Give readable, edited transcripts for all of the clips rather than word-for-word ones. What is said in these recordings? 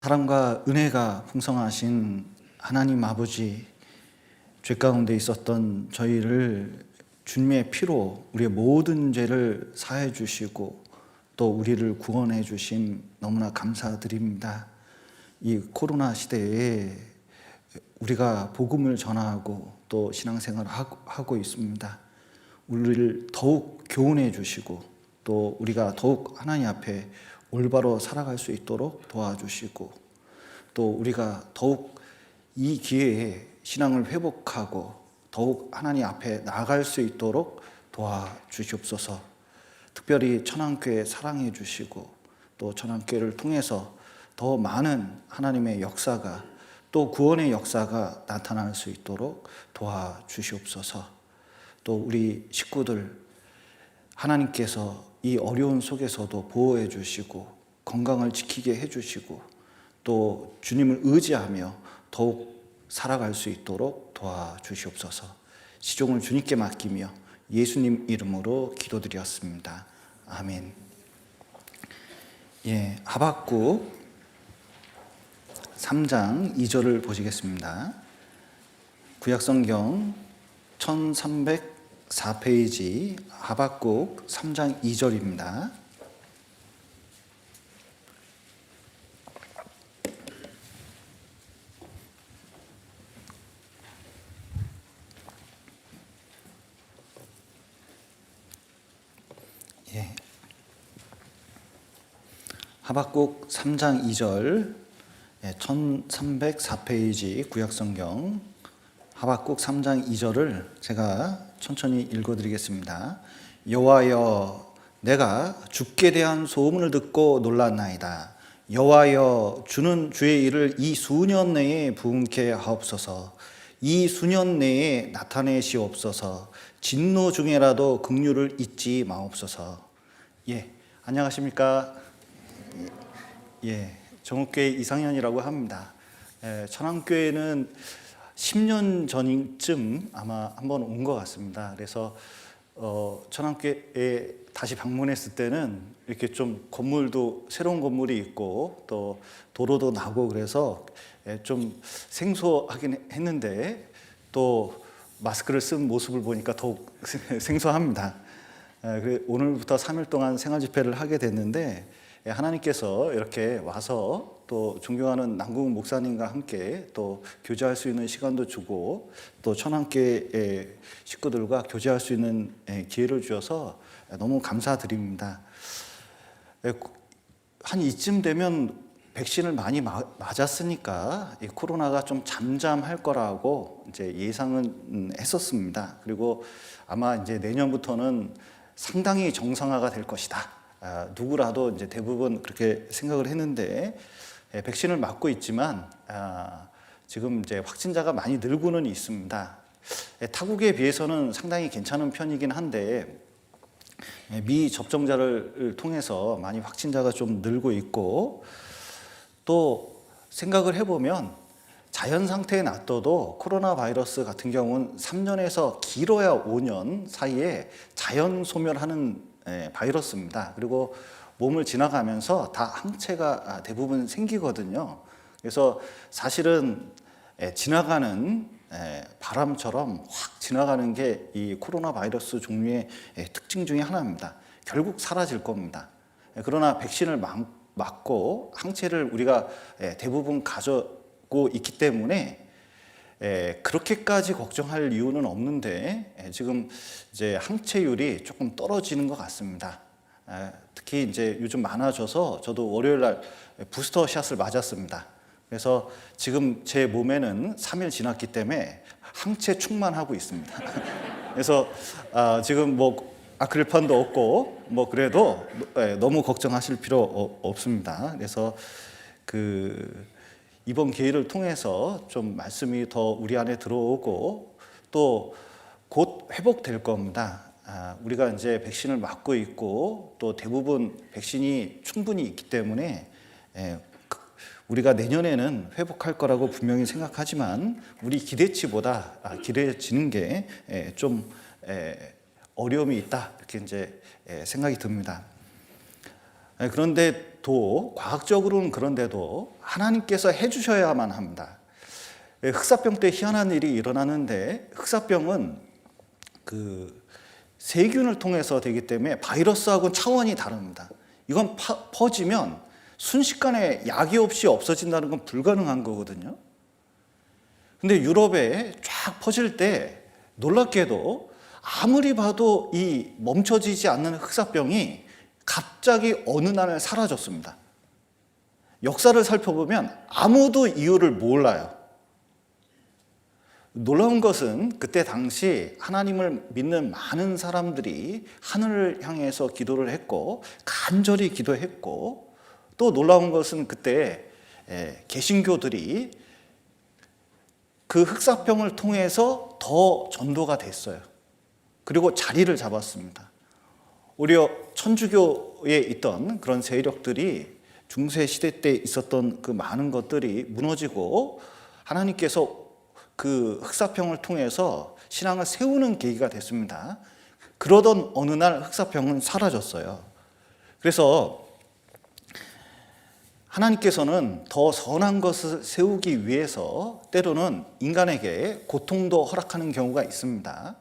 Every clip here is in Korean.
사랑과 은혜가 풍성하신 하나님 아버지, 죄 가운데 있었던 저희를 주님의 피로 우리의 모든 죄를 사해 주시고 또 우리를 구원해 주심 너무나 감사드립니다. 이 코로나 시대에 우리가 복음을 전하고 또 신앙생활을 하고 있습니다. 우리를 더욱 교훈해 주시고 또 우리가 더욱 하나님 앞에 올바로 살아갈 수 있도록 도와주시고 또 우리가 더욱 이 기회에 신앙을 회복하고 더욱 하나님 앞에 나아갈 수 있도록 도와주시옵소서. 특별히 천안교회 사랑해 주시고 또 천안교회를 통해서 더 많은 하나님의 역사가 또 구원의 역사가 나타날 수 있도록 도와주시옵소서. 또 우리 식구들 하나님께서 이 어려운 속에서도 보호해 주시고 건강을 지키게 해 주시고 또 주님을 의지하며 더욱 살아갈 수 있도록 도와주시옵소서. 시종을 주님께 맡기며 예수님 이름으로 기도드렸습니다. 아멘. 하박국 3장 2절을 보시겠습니다. 구약성경 1304페이지 하박국 3장 2절입니다. 하박국 3장 2절 1304페이지 구약성경 하박국 3장 2절을 제가 천천히 읽어드리겠습니다. 여호와여, 내가 주께 대한 소문을 듣고 놀랐나이다. 여호와여, 주는 주의 일을 이 수년 내에 부응케 하옵소서. 이 수년 내에 나타내시옵소서. 진노 중에라도 긍휼을 잊지 마옵소서. 안녕하십니까? 정읍교회 이상현이라고 합니다. 천안교회는 10년 전쯤 아마 한번 온 것 같습니다. 그래서 천안교회에 다시 방문했을 때는 이렇게 좀 건물도 새로운 건물이 있고 또 도로도 나고 그래서 좀 생소하긴 했는데 또 마스크를 쓴 모습을 보니까 더욱 생소합니다. 오늘부터 3일 동안 생활 집회를 하게 됐는데 하나님께서 이렇게 와서 또 존경하는 남궁 목사님과 함께 또 교제할 수 있는 시간도 주고 또 천안교회 식구들과 교제할 수 있는 기회를 주셔서 너무 감사드립니다. 한 이쯤 되면 백신을 많이 맞았으니까 이 코로나가 좀 잠잠할 거라고 이제 예상은 했었습니다. 그리고 아마 이제 내년부터는 상당히 정상화가 될 것이다. 누구라도 이제 대부분 그렇게 생각을 했는데 백신을 맞고 있지만 지금 이제 확진자가 많이 늘고는 있습니다. 타국에 비해서는 상당히 괜찮은 편이긴 한데 미 접종자를 통해서 많이 확진자가 좀 늘고 있고 또 생각을 해보면 자연 상태에 놔둬도 코로나 바이러스 같은 경우는 3년에서 길어야 5년 사이에 자연 소멸하는 바이러스입니다. 그리고 몸을 지나가면서 다 항체가 대부분 생기거든요. 그래서 사실은 지나가는 바람처럼 확 지나가는 게 이 코로나 바이러스 종류의 특징 중에 하나입니다. 결국 사라질 겁니다. 그러나 백신을 맞고 항체를 우리가 대부분 가지고 있기 때문에 그렇게까지 걱정할 이유는 없는데 지금 이제 항체율이 조금 떨어지는 것 같습니다. 특히 이제 요즘 많아져서 저도 월요일 날 부스터 샷을 맞았습니다. 그래서 지금 제 몸에는 3일 지났기 때문에 항체 충만하고 있습니다. 그래서 지금 뭐 아크릴판도 없고 뭐 그래도 너무 걱정하실 필요 없습니다. 그래서 이번 기회를 통해서 좀 말씀이 더 우리 안에 들어오고 또 곧 회복될 겁니다. 우리가 이제 백신을 맞고 있고 또 대부분 백신이 충분히 있기 때문에 우리가 내년에는 회복할 거라고 분명히 생각하지만 우리 기대치보다 기대지는 게 좀 어려움이 있다 이렇게 이제 생각이 듭니다. 그런데도 과학적으로는 그런데도 하나님께서 해주셔야만 합니다. 흑사병 때 희한한 일이 일어나는데 흑사병은 그 세균을 통해서 되기 때문에 바이러스하고는 차원이 다릅니다. 이건 퍼지면 순식간에 약이 없이 없어진다는 건 불가능한 거거든요. 근데 유럽에 쫙 퍼질 때 놀랍게도 아무리 봐도 이 멈춰지지 않는 흑사병이 갑자기 어느 날 사라졌습니다. 역사를 살펴보면 아무도 이유를 몰라요. 놀라운 것은 그때 당시 하나님을 믿는 많은 사람들이 하늘을 향해서 기도를 했고 간절히 기도했고, 또 놀라운 것은 그때 개신교들이 그 흑사병을 통해서 더 전도가 됐어요. 그리고 자리를 잡았습니다. 오히려 천주교에 있던 그런 세력들이 중세 시대 때 있었던 그 많은 것들이 무너지고 하나님께서 그 흑사병을 통해서 신앙을 세우는 계기가 됐습니다. 그러던 어느 날 흑사병은 사라졌어요. 그래서 하나님께서는 더 선한 것을 세우기 위해서 때로는 인간에게 고통도 허락하는 경우가 있습니다.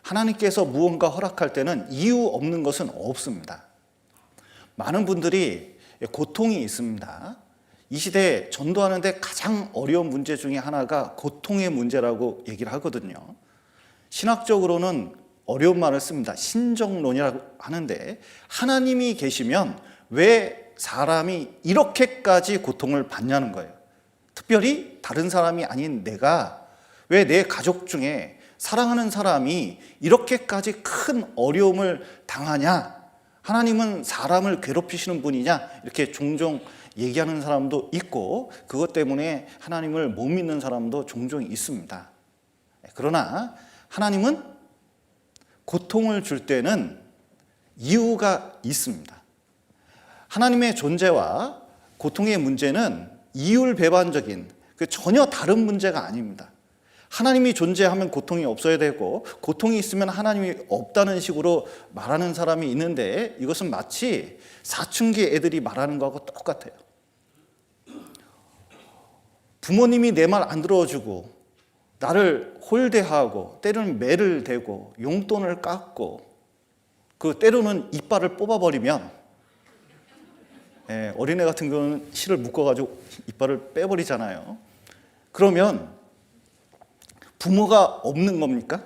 하나님께서 무언가 허락할 때는 이유 없는 것은 없습니다. 많은 분들이 고통이 있습니다. 이 시대에 전도하는데 가장 어려운 문제 중에 하나가 고통의 문제라고 얘기를 하거든요. 신학적으로는 어려운 말을 씁니다. 신정론이라고 하는데, 하나님이 계시면 왜 사람이 이렇게까지 고통을 받냐는 거예요. 특별히 다른 사람이 아닌 내가 왜 내 가족 중에 사랑하는 사람이 이렇게까지 큰 어려움을 당하냐? 하나님은 사람을 괴롭히시는 분이냐? 이렇게 종종 얘기하는 사람도 있고, 그것 때문에 하나님을 못 믿는 사람도 종종 있습니다. 그러나 하나님은 고통을 줄 때는 이유가 있습니다. 하나님의 존재와 고통의 문제는 이율배반적인 전혀 다른 문제가 아닙니다. 하나님이 존재하면 고통이 없어야 되고, 고통이 있으면 하나님이 없다는 식으로 말하는 사람이 있는데, 이것은 마치 사춘기 애들이 말하는 거하고 똑같아요. 부모님이 내 말 안 들어주고 나를 홀대하고 때로는 매를 대고 용돈을 깎고 그 때로는 이빨을 뽑아버리면, 어린애 같은 경우는 실을 묶어가지고 이빨을 빼버리잖아요. 그러면 부모가 없는 겁니까?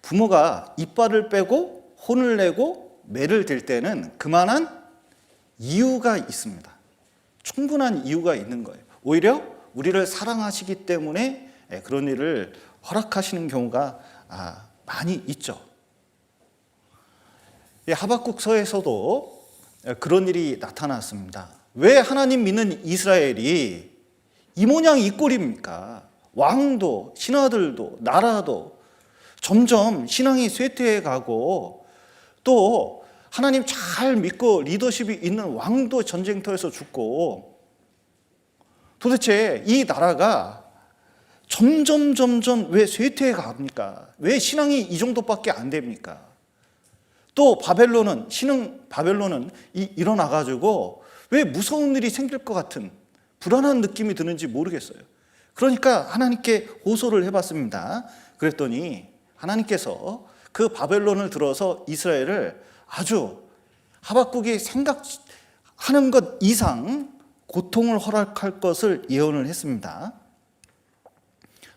부모가 이빨을 빼고 혼을 내고 매를 댈 때는 그만한 이유가 있습니다. 충분한 이유가 있는 거예요. 오히려 우리를 사랑하시기 때문에 그런 일을 허락하시는 경우가 많이 있죠. 하박국서에서도 그런 일이 나타났습니다. 왜 하나님 믿는 이스라엘이 이 모양 이 꼴입니까? 왕도, 신하들도, 나라도 점점 신앙이 쇠퇴해 가고, 또 하나님 잘 믿고 리더십이 있는 왕도 전쟁터에서 죽고, 도대체 이 나라가 점점 왜 쇠퇴해 갑니까? 왜 신앙이 이 정도밖에 안 됩니까? 또 신흥 바벨론은 일어나가지고 왜 무서운 일이 생길 것 같은 불안한 느낌이 드는지 모르겠어요. 그러니까 하나님께 호소를 해봤습니다. 그랬더니 하나님께서 그 바벨론을 들어서 이스라엘을 아주 하박국이 생각하는 것 이상 고통을 허락할 것을 예언을 했습니다.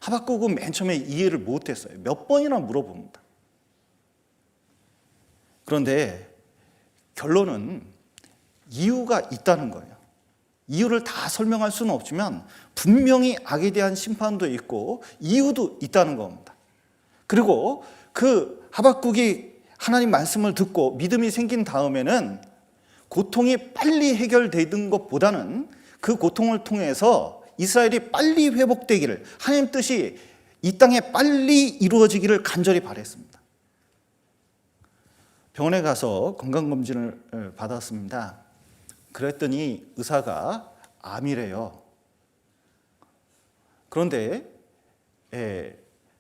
하박국은 맨 처음에 이해를 못했어요. 몇 번이나 물어봅니다. 그런데 결론은 이유가 있다는 거예요. 이유를 다 설명할 수는 없지만 분명히 악에 대한 심판도 있고 이유도 있다는 겁니다. 그리고 그 하박국이 하나님 말씀을 듣고 믿음이 생긴 다음에는 고통이 빨리 해결되는 것보다는 그 고통을 통해서 이스라엘이 빨리 회복되기를, 하나님 뜻이 이 땅에 빨리 이루어지기를 간절히 바랬습니다. 병원에 가서 건강검진을 받았습니다. 그랬더니 의사가 암이래요. 그런데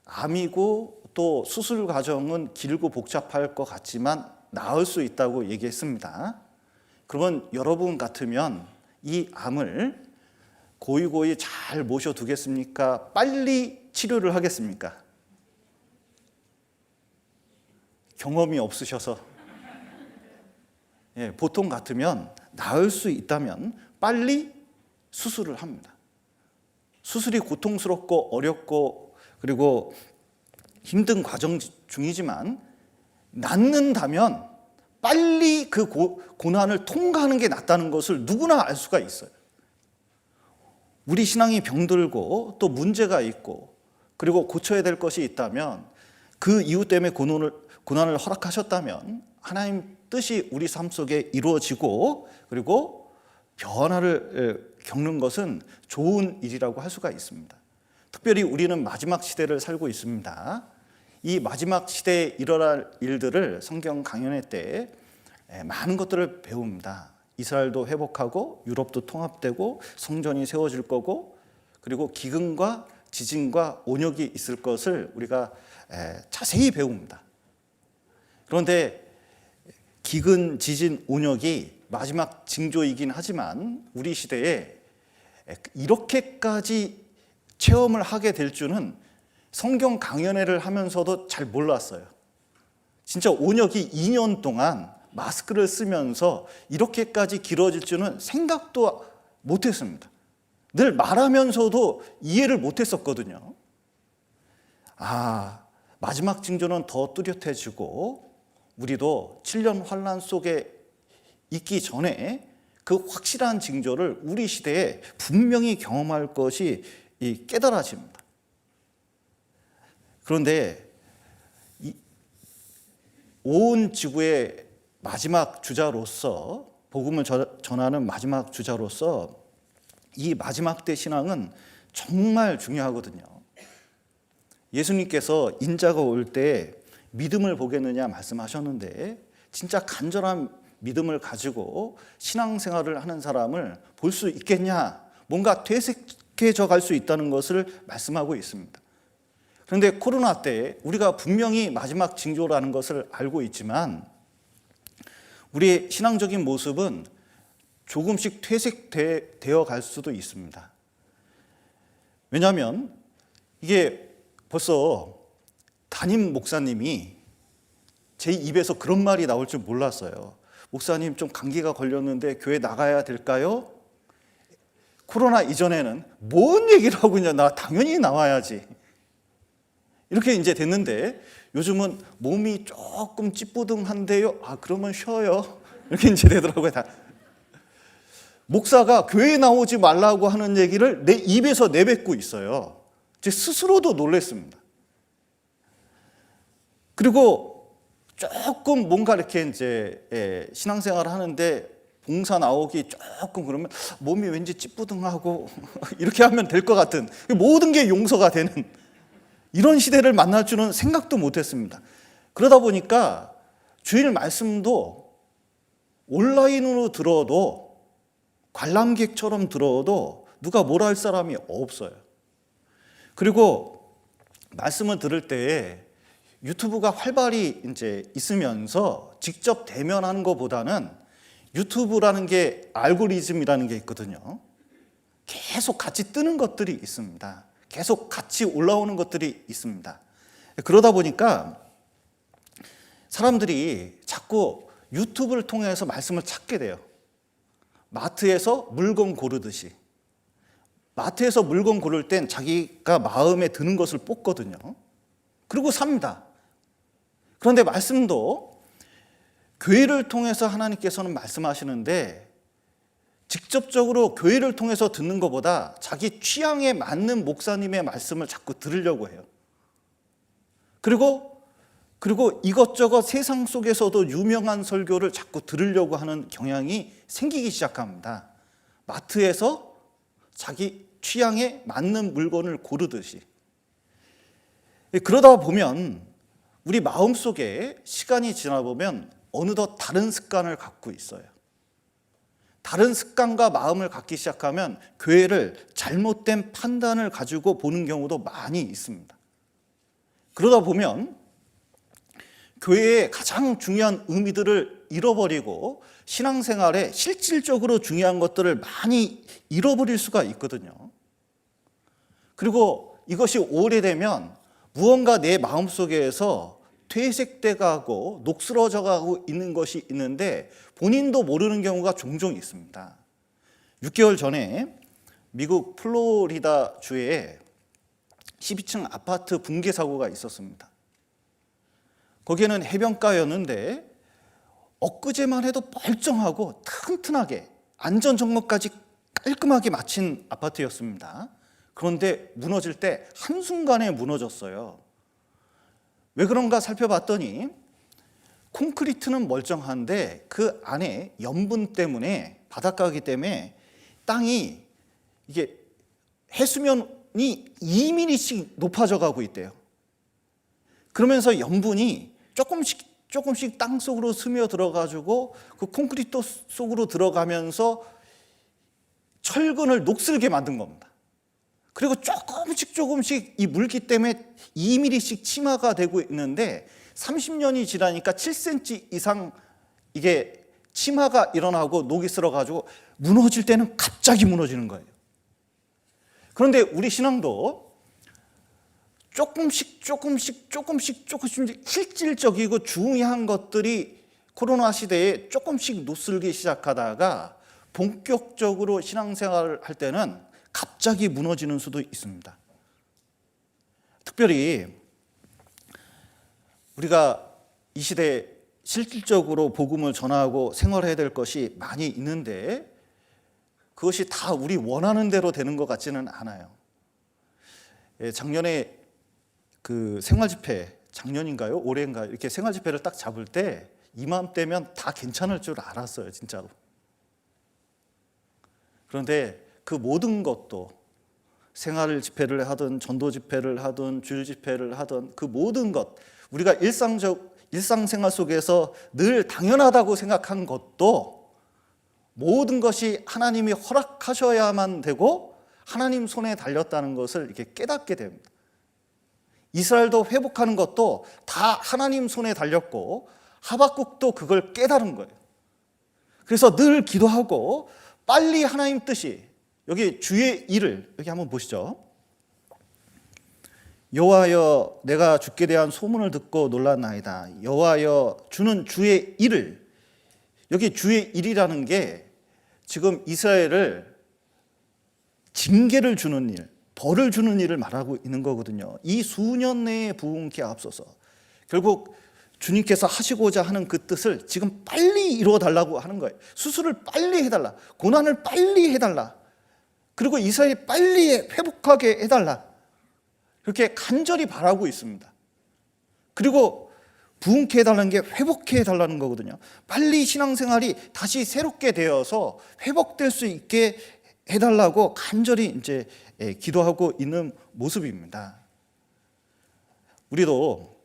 암이고 또 수술 과정은 길고 복잡할 것 같지만 나을 수 있다고 얘기했습니다. 그러면 여러분 같으면 이 암을 고이고이 잘 모셔두겠습니까? 빨리 치료를 하겠습니까? 경험이 없으셔서. 보통 같으면 나을 수 있다면 빨리 수술을 합니다. 수술이 고통스럽고 어렵고 그리고 힘든 과정 중이지만 낫는다면 빨리 그 고난을 통과하는 게 낫다는 것을 누구나 알 수가 있어요. 우리 신앙이 병들고 또 문제가 있고 그리고 고쳐야 될 것이 있다면 그 이유 때문에 고난을 허락하셨다면 하나님 뜻이 우리 삶 속에 이루어지고 그리고 변화를 겪는 것은 좋은 일이라고 할 수가 있습니다. 특별히 우리는 마지막 시대를 살고 있습니다. 이 마지막 시대에 일어날 일들을 성경 강연회 때 많은 것들을 배웁니다. 이스라엘도 회복하고 유럽도 통합되고 성전이 세워질 거고 그리고 기근과 지진과 온역이 있을 것을 우리가 자세히 배웁니다. 그런데 기근, 지진, 온역이 마지막 징조이긴 하지만 우리 시대에 이렇게까지 체험을 하게 될 줄은 성경 강연회를 하면서도 잘 몰랐어요. 진짜 온역이 2년 동안 마스크를 쓰면서 이렇게까지 길어질 줄은 생각도 못했습니다. 늘 말하면서도 이해를 못했었거든요. 마지막 징조는 더 뚜렷해지고 우리도 7년 환난 속에 있기 전에 그 확실한 징조를 우리 시대에 분명히 경험할 것이 깨달아집니다. 그런데 온 지구의 마지막 주자로서 복음을 전하는 마지막 주자로서 이 마지막 때 신앙은 정말 중요하거든요. 예수님께서 인자가 올 때 믿음을 보겠느냐 말씀하셨는데 진짜 간절한 믿음을 가지고 신앙생활을 하는 사람을 볼 수 있겠냐, 뭔가 퇴색해져 갈 수 있다는 것을 말씀하고 있습니다. 그런데 코로나 때 우리가 분명히 마지막 징조라는 것을 알고 있지만 우리의 신앙적인 모습은 조금씩 퇴색되어 갈 수도 있습니다. 왜냐하면 이게 벌써 담임 목사님이 제 입에서 그런 말이 나올 줄 몰랐어요. 목사님 좀 감기가 걸렸는데 교회 나가야 될까요? 코로나 이전에는 뭔 얘기를 하고 있냐, 나 당연히 나와야지. 이렇게 이제 됐는데 요즘은 몸이 조금 찌뿌둥한데요. 그러면 쉬어요. 이렇게 이제 되더라고요. 목사가 교회에 나오지 말라고 하는 얘기를 내 입에서 내뱉고 있어요. 제 스스로도 놀랐습니다. 그리고 조금 뭔가 이렇게 이제 신앙생활을 하는데 봉사 나오기 조금 그러면 몸이 왠지 찌뿌둥하고 이렇게 하면 될 것 같은, 모든 게 용서가 되는 이런 시대를 만날 줄은 생각도 못했습니다. 그러다 보니까 주일 말씀도 온라인으로 들어도 관람객처럼 들어도 누가 뭐라 할 사람이 없어요. 그리고 말씀을 들을 때에 유튜브가 활발히 이제 있으면서 직접 대면하는 것보다는 유튜브라는 게 알고리즘이라는 게 있거든요. 계속 같이 뜨는 것들이 있습니다. 계속 같이 올라오는 것들이 있습니다. 그러다 보니까 사람들이 자꾸 유튜브를 통해서 말씀을 찾게 돼요. 마트에서 물건 고르듯이. 마트에서 물건 고를 땐 자기가 마음에 드는 것을 뽑거든요. 그리고 삽니다. 그런데 말씀도 교회를 통해서 하나님께서는 말씀하시는데 직접적으로 교회를 통해서 듣는 것보다 자기 취향에 맞는 목사님의 말씀을 자꾸 들으려고 해요. 그리고 이것저것 세상 속에서도 유명한 설교를 자꾸 들으려고 하는 경향이 생기기 시작합니다. 마트에서 자기 취향에 맞는 물건을 고르듯이. 그러다 보면 우리 마음속에 시간이 지나보면 어느덧 다른 습관을 갖고 있어요. 다른 습관과 마음을 갖기 시작하면 교회를 잘못된 판단을 가지고 보는 경우도 많이 있습니다. 그러다 보면 교회의 가장 중요한 의미들을 잃어버리고 신앙생활에 실질적으로 중요한 것들을 많이 잃어버릴 수가 있거든요. 그리고 이것이 오래되면 무언가 내 마음속에서 퇴색돼 가고 녹슬어져 가고 있는 것이 있는데 본인도 모르는 경우가 종종 있습니다. 6개월 전에 미국 플로리다 주에 12층 아파트 붕괴 사고가 있었습니다. 거기에는 해변가였는데 엊그제만 해도 멀쩡하고 튼튼하게 안전점검까지 깔끔하게 마친 아파트였습니다. 그런데 무너질 때 한순간에 무너졌어요. 왜 그런가 살펴봤더니 콘크리트는 멀쩡한데 그 안에 염분 때문에, 바닷가이기 때문에 땅이 이게 해수면이 2mm씩 높아져 가고 있대요. 그러면서 염분이 조금씩 땅 속으로 스며들어 가지고 그 콘크리트 속으로 들어가면서 철근을 녹슬게 만든 겁니다. 그리고 조금씩 이 물기 때문에 2mm씩 침하가 되고 있는데 30년이 지나니까 7cm 이상 이게 침하가 일어나고 녹이 쓸어 가지고 무너질 때는 갑자기 무너지는 거예요. 그런데 우리 신앙도 조금씩 실질적이고 중요한 것들이 코로나 시대에 조금씩 녹슬기 시작하다가 본격적으로 신앙생활을 할 때는 갑자기 무너지는 수도 있습니다. 특별히 우리가 이 시대에 실질적으로 복음을 전하고 생활해야 될 것이 많이 있는데 그것이 다 우리 원하는 대로 되는 것 같지는 않아요. 작년에 그 생활 집회, 작년인가요? 올해인가요? 이렇게 생활 집회를 딱 잡을 때 이맘때면 다 괜찮을 줄 알았어요, 진짜로. 그런데 그 모든 것도 생활 집회를 하든 전도 집회를 하든 주일 집회를 하든 그 모든 것, 우리가 일상생활 속에서 늘 당연하다고 생각한 것도 모든 것이 하나님이 허락하셔야만 되고 하나님 손에 달렸다는 것을 이렇게 깨닫게 됩니다. 이스라엘도 회복하는 것도 다 하나님 손에 달렸고 하박국도 그걸 깨달은 거예요. 그래서 늘 기도하고 빨리 하나님 뜻이, 여기 주의 일을 여기 한번 보시죠. 여호와여 내가 주께 대한 소문을 듣고 놀랐나이다. 여호와여 주는 주의 일을, 여기 주의 일이라는 게 지금 이스라엘을 징계를 주는 일, 벌을 주는 일을 말하고 있는 거거든요. 이 수년 내에 부흥케 앞서서 결국 주님께서 하시고자 하는 그 뜻을 지금 빨리 이루어 달라고 하는 거예요. 수술을 빨리 해달라, 고난을 빨리 해달라, 그리고 이스라엘이 빨리 회복하게 해달라, 그렇게 간절히 바라고 있습니다. 그리고 부흥케 해달라는 게 회복케 해달라는 거거든요. 빨리 신앙생활이 다시 새롭게 되어서 회복될 수 있게 해달라고 간절히 이제 기도하고 있는 모습입니다. 우리도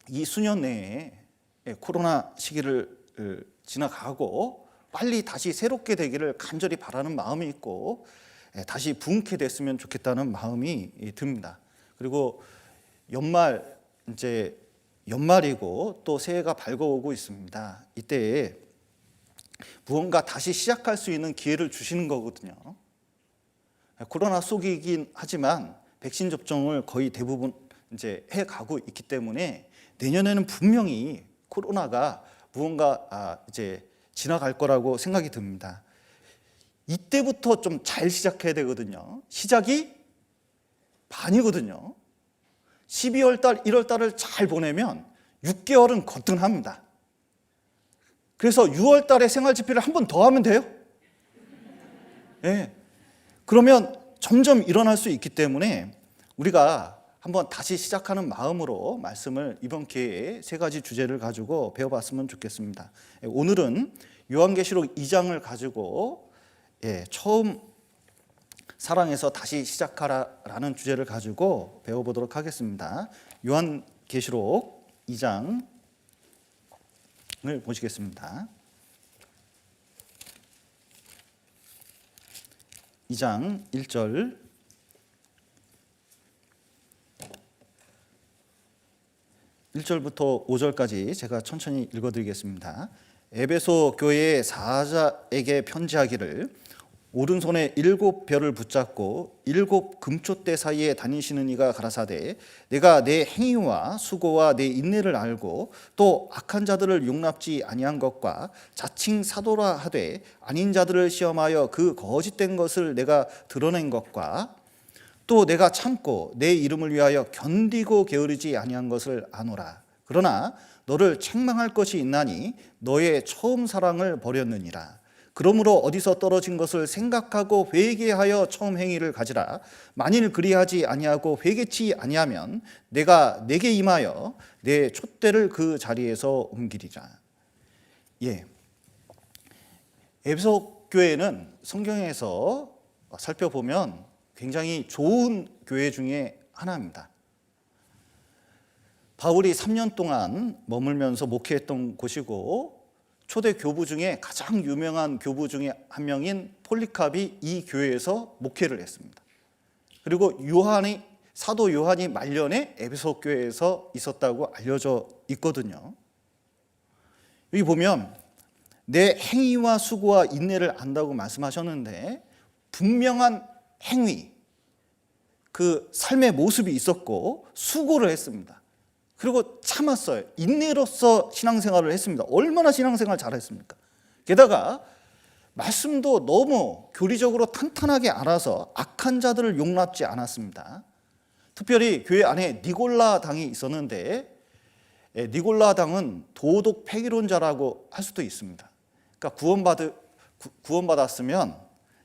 이 수년 내에 코로나 시기를 지나가고 빨리 다시 새롭게 되기를 간절히 바라는 마음이 있고 다시 부흥케 됐으면 좋겠다는 마음이 듭니다. 그리고 연말이고 또 새해가 밝아오고 있습니다. 이때에 무언가 다시 시작할 수 있는 기회를 주시는 거거든요. 코로나 속이긴 하지만 백신 접종을 거의 대부분 이제 해가고 있기 때문에 내년에는 분명히 코로나가 무언가 이제 지나갈 거라고 생각이 듭니다. 이때부터 좀 잘 시작해야 되거든요. 시작이 반이거든요. 12월 달, 1월 달을 잘 보내면 6개월은 거뜬합니다. 그래서 6월 달에 생활 집회를 한 번 더 하면 돼요. 네. 그러면 점점 일어날 수 있기 때문에 우리가 한번 다시 시작하는 마음으로 말씀을 이번 기회에 세 가지 주제를 가지고 배워봤으면 좋겠습니다. 오늘은 요한계시록 2장을 가지고 처음 사랑에서 다시 시작하라라는 주제를 가지고 배워보도록 하겠습니다. 요한계시록 2장을 보시겠습니다. 2장 1절 1절부터 5절까지 제가 천천히 읽어드리겠습니다. 에베소 교회의 사자에게 편지하기를 오른손에 7별을 붙잡고 7금촛대 사이에 다니시는 이가 가라사대 내가 내 행위와 수고와 내 인내를 알고 또 악한 자들을 용납지 아니한 것과 자칭 사도라 하되 아닌 자들을 시험하여 그 거짓된 것을 내가 드러낸 것과 또 내가 참고 내 이름을 위하여 견디고 게으르지 아니한 것을 아노라. 그러나 너를 책망할 것이 있나니 너의 처음 사랑을 버렸느니라. 그러므로 어디서 떨어진 것을 생각하고 회개하여 처음 행위를 가지라. 만일 그리하지 아니하고 회개치 아니하면 내가 내게 임하여 내 촛대를 그 자리에서 옮기리라. 예, 에베소 교회는 성경에서 살펴보면 굉장히 좋은 교회 중에 하나입니다. 바울이 3년 동안 머물면서 목회했던 곳이고 초대 교부 중에 가장 유명한 교부 중에 한 명인 폴리캅이 이 교회에서 목회를 했습니다. 그리고 사도 요한이 말년에 에베소 교회에서 있었다고 알려져 있거든요. 여기 보면 내 행위와 수고와 인내를 안다고 말씀하셨는데 분명한 행위, 그 삶의 모습이 있었고 수고를 했습니다. 그리고 참았어요. 인내로서 신앙생활을 했습니다. 얼마나 신앙생활 잘했습니까? 게다가 말씀도 너무 교리적으로 탄탄하게 알아서 악한 자들을 용납지 않았습니다. 특별히 교회 안에 니골라 당이 있었는데 니골라 당은 도덕 폐기론자라고 할 수도 있습니다. 그러니까 구원받았으면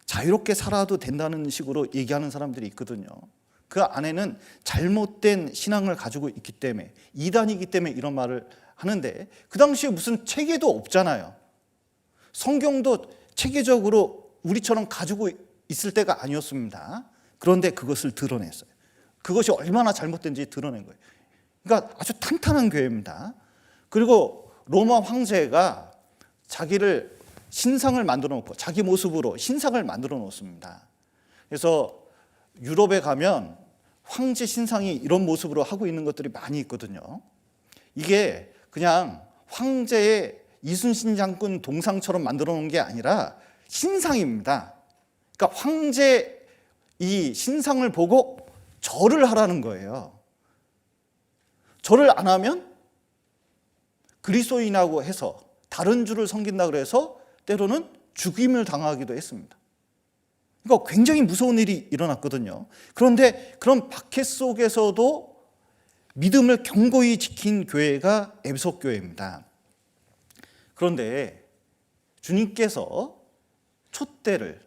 자유롭게 살아도 된다는 식으로 얘기하는 사람들이 있거든요. 그 안에는 잘못된 신앙을 가지고 있기 때문에, 이단이기 때문에 이런 말을 하는데, 그 당시에 무슨 체계도 없잖아요. 성경도 체계적으로 우리처럼 가지고 있을 때가 아니었습니다. 그런데 그것을 드러냈어요. 그것이 얼마나 잘못된지 드러낸 거예요. 그러니까 아주 탄탄한 교회입니다. 그리고 로마 황제가 자기를 신상을 만들어 놓고 자기 모습으로 신상을 만들어 놓습니다. 그래서 유럽에 가면 황제 신상이 이런 모습으로 하고 있는 것들이 많이 있거든요. 이게 그냥 황제의 이순신 장군 동상처럼 만들어 놓은 게 아니라 신상입니다. 그러니까 황제 이 신상을 보고 절을 하라는 거예요. 절을 안 하면 그리스도인이라고 해서 다른 주를 섬긴다 그래서 때로는 죽임을 당하기도 했습니다. 그러니까 굉장히 무서운 일이 일어났거든요. 그런데 그런 박해 속에서도 믿음을 견고히 지킨 교회가 에베소 교회입니다. 그런데 주님께서 촛대를,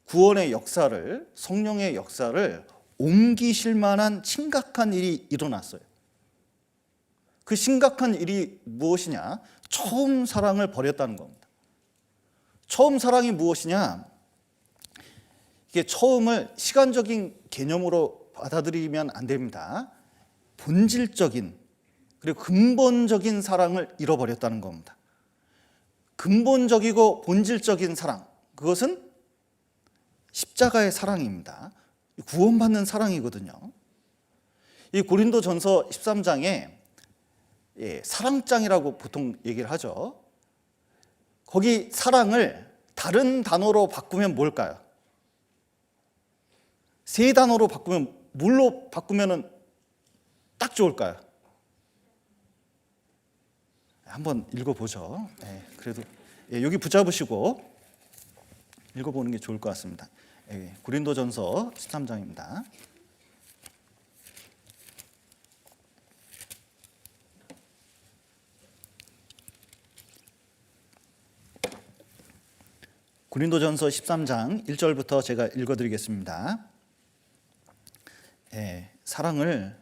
구원의 역사를, 성령의 역사를 옮기실 만한 심각한 일이 일어났어요. 그 심각한 일이 무엇이냐? 처음 사랑을 버렸다는 겁니다. 처음 사랑이 무엇이냐? 이게 처음을 시간적인 개념으로 받아들이면 안 됩니다. 본질적인 그리고 근본적인 사랑을 잃어버렸다는 겁니다. 근본적이고 본질적인 사랑, 그것은 십자가의 사랑입니다. 구원받는 사랑이거든요. 이 고린도전서 13장에 사랑장이라고 보통 얘기를 하죠. 거기 사랑을 다른 단어로 바꾸면 뭘까요? 세 단어로 바꾸면 뭘로 바꾸면 딱 좋을까요? 한번 읽어보죠. 그래도 여기 붙잡으시고 읽어보는 게 좋을 것 같습니다. 고린도전서 13장입니다. 고린도전서 13장 1절부터 제가 읽어드리겠습니다. 사랑을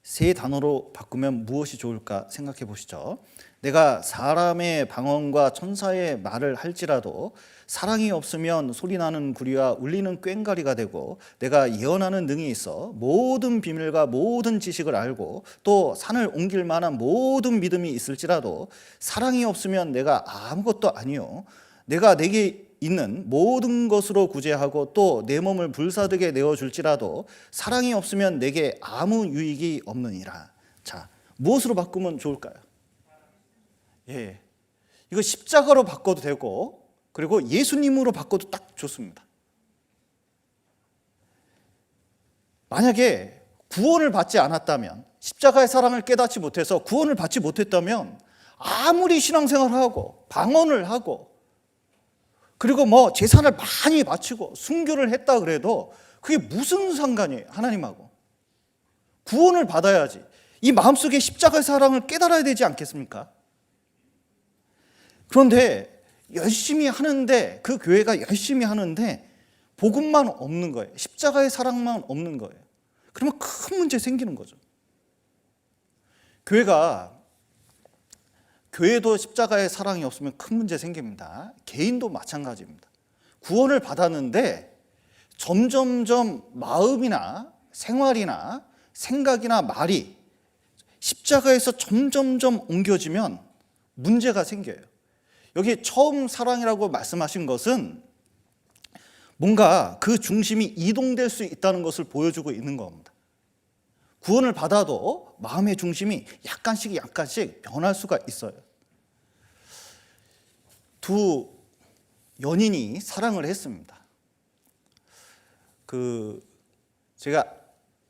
세 단어로 바꾸면 무엇이 좋을까 생각해 보시죠. 내가 사람의 방언과 천사의 말을 할지라도 사랑이 없으면 소리나는 구리와 울리는 꽹과리가 되고, 내가 예언하는 능이 있어 모든 비밀과 모든 지식을 알고 또 산을 옮길 만한 모든 믿음이 있을지라도 사랑이 없으면 내가 아무것도 아니요 내가 내게 있는 모든 것으로 구제하고 또 내 몸을 불사르게 내어줄지라도 사랑이 없으면 내게 아무 유익이 없느니라. 자, 무엇으로 바꾸면 좋을까요? 이거 십자가로 바꿔도 되고, 그리고 예수님으로 바꿔도 딱 좋습니다. 만약에 구원을 받지 않았다면, 십자가의 사랑을 깨닫지 못해서 구원을 받지 못했다면, 아무리 신앙생활을 하고 방언을 하고 그리고 뭐 재산을 많이 바치고 순교를 했다 그래도 그게 무슨 상관이에요, 하나님하고. 구원을 받아야지. 이 마음속에 십자가의 사랑을 깨달아야 되지 않겠습니까? 그런데 열심히 하는데, 그 교회가 열심히 하는데 복음만 없는 거예요. 십자가의 사랑만 없는 거예요. 그러면 큰 문제 생기는 거죠. 교회도 십자가의 사랑이 없으면 큰 문제 생깁니다. 개인도 마찬가지입니다. 구원을 받았는데 점점점 마음이나 생활이나 생각이나 말이 십자가에서 점점점 옮겨지면 문제가 생겨요. 여기 처음 사랑이라고 말씀하신 것은 뭔가 그 중심이 이동될 수 있다는 것을 보여주고 있는 겁니다. 구원을 받아도 마음의 중심이 약간씩 변할 수가 있어요. 두 연인이 사랑을 했습니다. 제가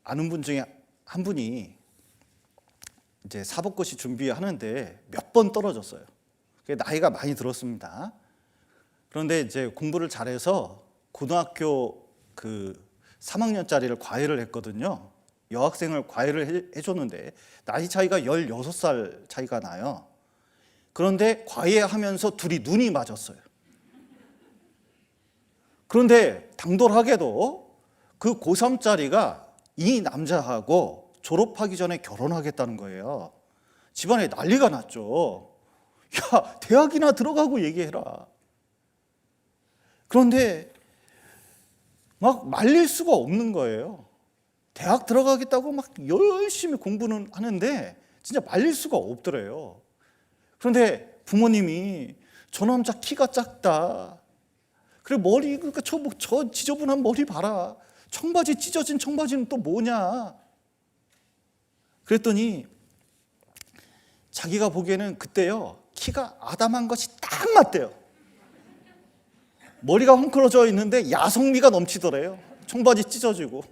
아는 분 중에 한 분이 이제 사법고시 준비하는데 몇 번 떨어졌어요. 나이가 많이 들었습니다. 그런데 이제 공부를 잘해서 고등학교 3학년짜리를 과외를 했거든요. 여학생을 과외를 해줬는데 나이 차이가 16살 차이가 나요. 그런데 과외하면서 둘이 눈이 맞았어요. 그런데 당돌하게도 그 고3짜리가 이 남자하고 졸업하기 전에 결혼하겠다는 거예요. 집안에 난리가 났죠. 야, 대학이나 들어가고 얘기해라. 그런데 막 말릴 수가 없는 거예요. 대학 들어가겠다고 막 열심히 공부는 하는데 진짜 말릴 수가 없더래요. 그런데 부모님이 저 남자 키가 작다. 그래 머리 그러니까 저 지저분한 머리 봐라. 청바지 찢어진 청바지는 또 뭐냐. 그랬더니 자기가 보기에는 그때요 키가 아담한 것이 딱 맞대요. 머리가 헝클어져 있는데 야성미가 넘치더래요. 청바지 찢어지고.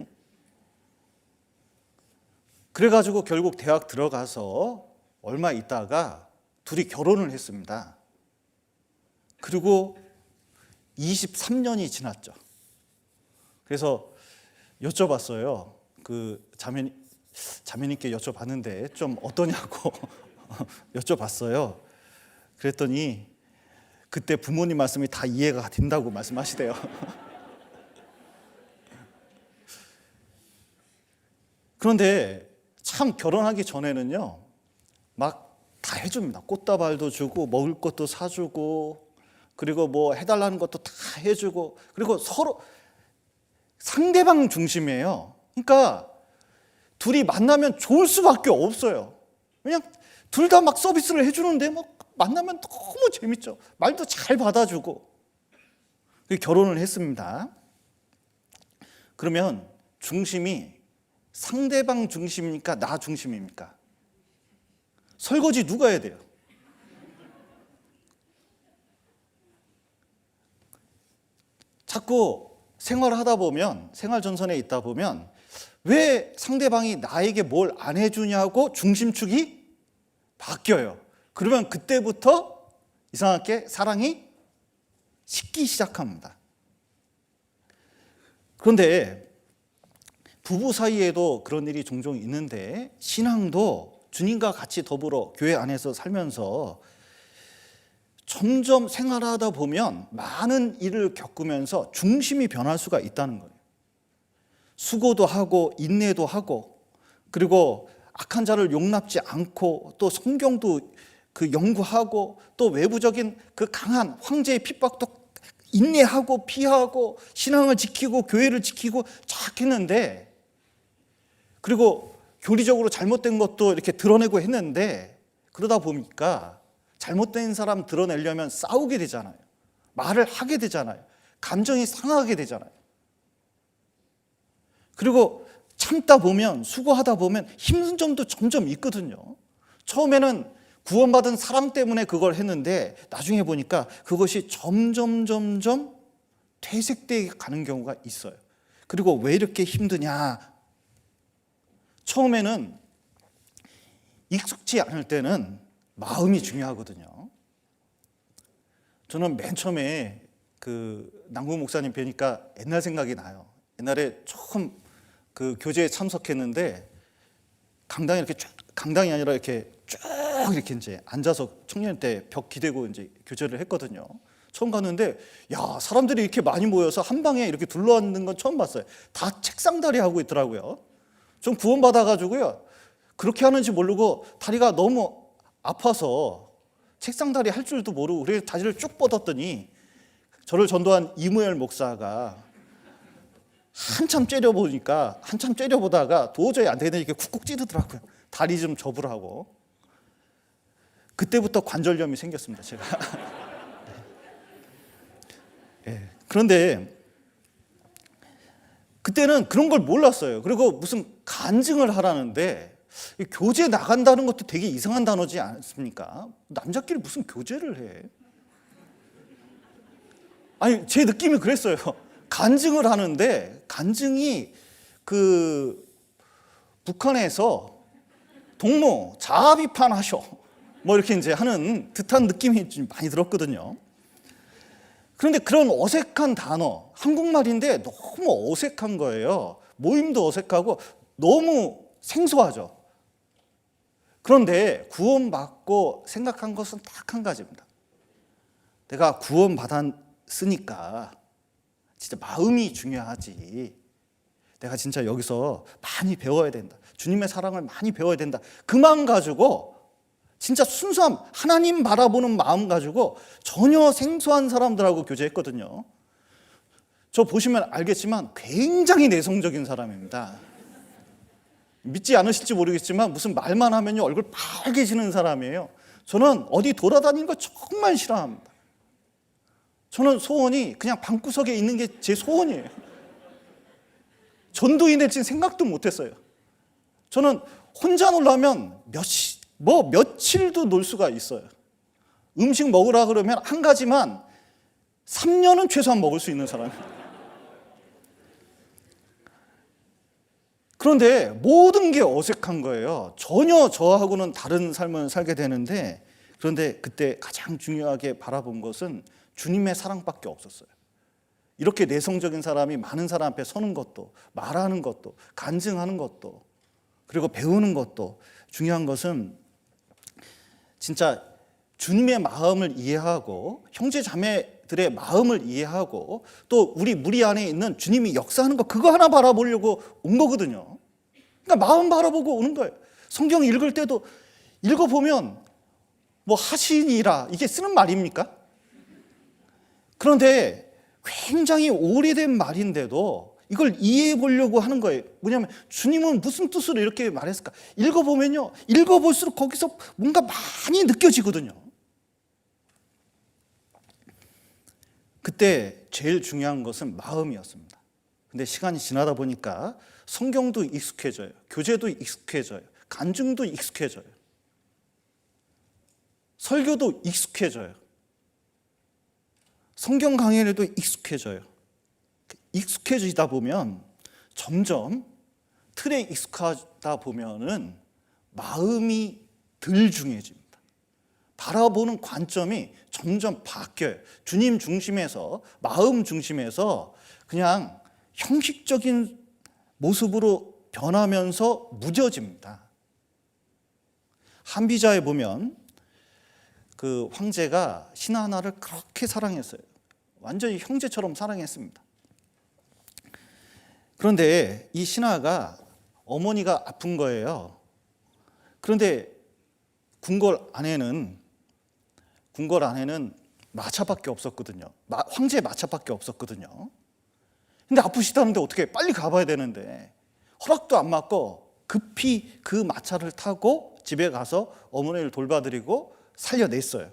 그래가지고 결국 대학 들어가서 얼마 있다가 둘이 결혼을 했습니다. 그리고 23년이 지났죠. 그래서 여쭤봤어요. 자매님께 여쭤봤는데 좀 어떠냐고 여쭤봤어요. 그랬더니 그때 부모님 말씀이 다 이해가 된다고 말씀하시대요. 그런데 참 결혼하기 전에는요 막 다 해줍니다. 꽃다발도 주고 먹을 것도 사주고 그리고 뭐 해달라는 것도 다 해주고 그리고 서로 상대방 중심이에요. 그러니까 둘이 만나면 좋을 수밖에 없어요. 그냥 둘 다 막 서비스를 해주는데 뭐 만나면 너무 재밌죠. 말도 잘 받아주고 결혼을 했습니다. 그러면 중심이 상대방 중심입니까? 나 중심입니까? 설거지 누가 해야 돼요? 자꾸 생활을 하다 보면, 생활 전선에 있다 보면 왜 상대방이 나에게 뭘 안 해주냐고 중심축이 바뀌어요. 그러면 그때부터 이상하게 사랑이 식기 시작합니다. 그런데 부부 사이에도 그런 일이 종종 있는데 신앙도 주님과 같이 더불어 교회 안에서 살면서 점점 생활하다 보면 많은 일을 겪으면서 중심이 변할 수가 있다는 거예요. 수고도 하고 인내도 하고 그리고 악한 자를 용납지 않고 또 성경도 연구하고 또 외부적인 강한 황제의 핍박도 인내하고 피하고 신앙을 지키고 교회를 지키고 쫙 했는데 그리고 교리적으로 잘못된 것도 이렇게 드러내고 했는데 그러다 보니까 잘못된 사람 드러내려면 싸우게 되잖아요. 말을 하게 되잖아요. 감정이 상하게 되잖아요. 그리고 참다 보면 수고하다 보면 힘든 점도 점점 있거든요. 처음에는 구원받은 사랑 때문에 그걸 했는데 나중에 보니까 그것이 점점 퇴색되어 가는 경우가 있어요. 그리고 왜 이렇게 힘드냐? 처음에는 익숙지 않을 때는 마음이 중요하거든요. 저는 맨 처음에 그 남궁 목사님 뵈니까 옛날 생각이 나요. 옛날에 처음 그 교제에 참석했는데 강당이 아니라 이렇게 쭉 이렇게 이제 앉아서 청년 때 벽 기대고 이제 교제를 했거든요. 처음 갔는데 야, 사람들이 이렇게 많이 모여서 한 방에 이렇게 둘러앉는 건 처음 봤어요. 다 책상다리 하고 있더라고요. 좀 구원받아가지고요. 그렇게 하는지 모르고 다리가 너무 아파서 책상다리 할 줄도 모르고 그래서 다리를 쭉 뻗었더니 저를 전도한 이무열 목사가 한참 째려보다가 도저히 안 되겠네 이렇게 쿡쿡 찌르더라고요. 다리 좀 접으라고. 그때부터 관절염이 생겼습니다, 제가. 네. 그런데 그때는 그런 걸 몰랐어요. 그리고 무슨 간증을 하라는데 교제 나간다는 것도 되게 이상한 단어지 않습니까? 남자끼리 무슨 교제를 해? 아니, 제 느낌이 그랬어요. 간증을 하는데 간증이 그 북한에서 동무 자아 비판하셔 뭐 이렇게 이제 하는 듯한 느낌이 좀 많이 들었거든요. 그런데 그런 어색한 단어, 한국말인데 너무 어색한 거예요. 모임도 어색하고 너무 생소하죠. 그런데 구원받고 생각한 것은 딱 한 가지입니다. 내가 구원받았으니까 진짜 마음이 중요하지. 내가 진짜 여기서 많이 배워야 된다. 주님의 사랑을 많이 배워야 된다. 그 마음 가지고 진짜 순수함, 하나님 바라보는 마음 가지고 전혀 생소한 사람들하고 교제했거든요. 저 보시면 알겠지만 굉장히 내성적인 사람입니다. 믿지 않으실지 모르겠지만 무슨 말만 하면요 얼굴 빨개지는 사람이에요. 저는 어디 돌아다니는 거 정말 싫어합니다. 저는 소원이 그냥 방구석에 있는 게 제 소원이에요. 전도인 될지 생각도 못했어요. 저는 혼자 놀라면 며칠도 놀 수가 있어요. 음식 먹으라 그러면 한 가지만 3년은 최소한 먹을 수 있는 사람이에요. 그런데 모든 게 어색한 거예요. 전혀 저하고는 다른 삶을 살게 되는데, 그런데 그때 가장 중요하게 바라본 것은 주님의 사랑밖에 없었어요. 이렇게 내성적인 사람이 많은 사람 앞에 서는 것도, 말하는 것도, 간증하는 것도, 그리고 배우는 것도 중요한 것은 진짜 주님의 마음을 이해하고 형제 자매들의 마음을 이해하고 또 우리 무리 안에 있는 주님이 역사하는 거 그거 하나 바라보려고 온 거거든요. 그러니까 마음 바라보고 오는 거예요. 성경 읽을 때도 읽어보면 뭐 하시니라 이게 쓰는 말입니까? 그런데 굉장히 오래된 말인데도 이걸 이해해 보려고 하는 거예요. 뭐냐면 주님은 무슨 뜻으로 이렇게 말했을까? 읽어보면요. 읽어볼수록 거기서 뭔가 많이 느껴지거든요. 그때 제일 중요한 것은 마음이었습니다. 근데 시간이 지나다 보니까 성경도 익숙해져요. 교제도 익숙해져요. 간증도 익숙해져요. 설교도 익숙해져요. 성경 강연에도 익숙해져요. 익숙해지다 보면 점점 틀에 익숙하다 보면은 마음이 덜 중요해집니다. 바라보는 관점이 점점 바뀌어요. 주님 중심에서, 마음 중심에서 그냥 형식적인 모습으로 변하면서 무뎌집니다. 한비자에 보면 그 황제가 신하나를 그렇게 사랑했어요. 완전히 형제처럼 사랑했습니다. 그런데 이 신하가 어머니가 아픈 거예요. 그런데 궁궐 안에는 마차밖에 없었거든요. 황제의 마차밖에 없었거든요. 근데 아프시다는데 어떻게 빨리 가봐야 되는데 허락도 안 받고 급히 그 마차를 타고 집에 가서 어머니를 돌봐드리고 살려냈어요.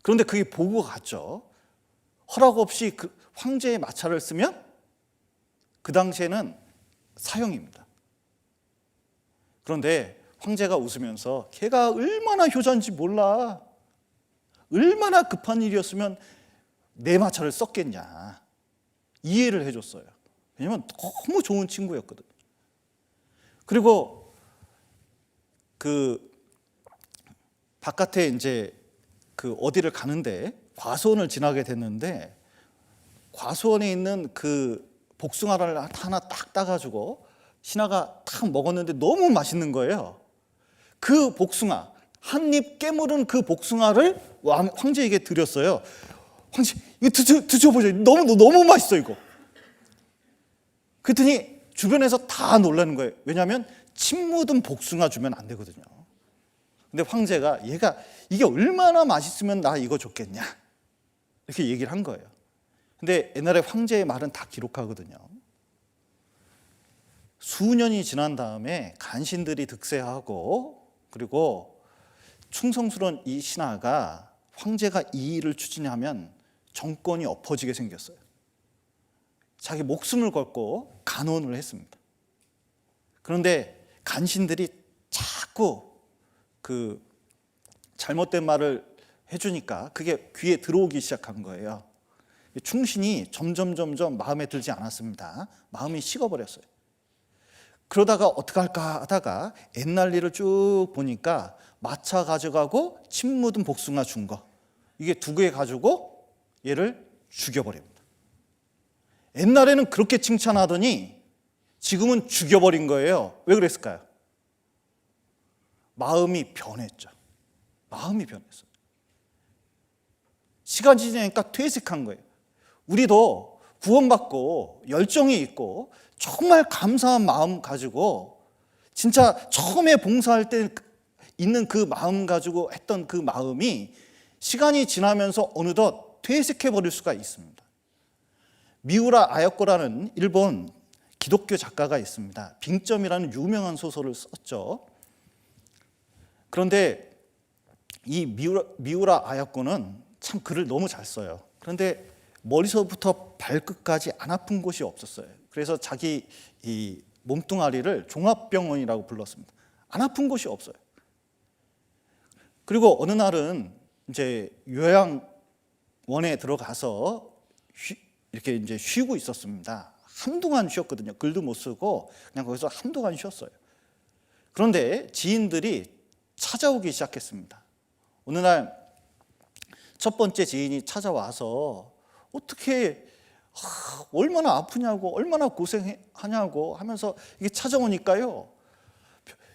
그런데 그게 보고 갔죠. 허락 없이 그 황제의 마차를 쓰면 그 당시에는 사형입니다. 그런데 황제가 웃으면서 걔가 얼마나 효자인지 몰라. 얼마나 급한 일이었으면 내 마차를 썼겠냐. 이해를 해줬어요. 왜냐면 너무 좋은 친구였거든. 그리고 그 바깥에 이제 그 어디를 가는데 과수원을 지나게 됐는데 과수원에 있는 그 복숭아를 하나 딱 따가지고 신하가 딱 먹었는데 너무 맛있는 거예요. 그 복숭아, 한 입 깨물은 그 복숭아를 황제에게 드렸어요. 황제, 이거 드셔보세요. 너무 맛있어 이거. 그랬더니 주변에서 다 놀라는 거예요. 왜냐하면 침 묻은 복숭아 주면 안 되거든요. 근데 황제가 얘가 이게 얼마나 맛있으면 나 이거 줬겠냐 이렇게 얘기를 한 거예요. 근데 옛날에 황제의 말은 다 기록하거든요. 수년이 지난 다음에 간신들이 득세하고 그리고 충성스러운 이 신하가 황제가 이 일을 추진하면 정권이 엎어지게 생겼어요. 자기 목숨을 걸고 간언을 했습니다. 그런데 간신들이 자꾸 그 잘못된 말을 해주니까 그게 귀에 들어오기 시작한 거예요. 충신이 점점 마음에 들지 않았습니다. 마음이 식어버렸어요. 그러다가 어떡할까 하다가 옛날 일을 쭉 보니까 마차 가져가고 침 묻은 복숭아 준 거 이게 두 개 가지고 얘를 죽여버립니다. 옛날에는 그렇게 칭찬하더니 지금은 죽여버린 거예요. 왜 그랬을까요? 마음이 변했죠. 마음이 변했어요. 시간이 지나니까 퇴색한 거예요. 우리도 구원받고 열정이 있고 정말 감사한 마음 가지고 진짜 처음에 봉사할 때 있는 그 마음 가지고 했던 그 마음이 시간이 지나면서 어느덧 퇴색해 버릴 수가 있습니다. 미우라 아야코라는 일본 기독교 작가가 있습니다. 빙점이라는 유명한 소설을 썼죠. 그런데 이 미우라 아야코는 참 글을 너무 잘 써요. 그런데 머리서부터 발끝까지 안 아픈 곳이 없었어요. 그래서 자기 이 몸뚱아리를 종합병원이라고 불렀습니다. 안 아픈 곳이 없어요. 그리고 어느 날은 이제 요양원에 들어가서 이렇게 이제 쉬고 있었습니다. 한동안 쉬었거든요. 글도 못 쓰고 그냥 거기서 한동안 쉬었어요. 그런데 지인들이 찾아오기 시작했습니다. 어느 날 첫 번째 지인이 찾아와서 어떻게 얼마나 아프냐고 얼마나 고생하냐고 하면서 이게 찾아오니까요.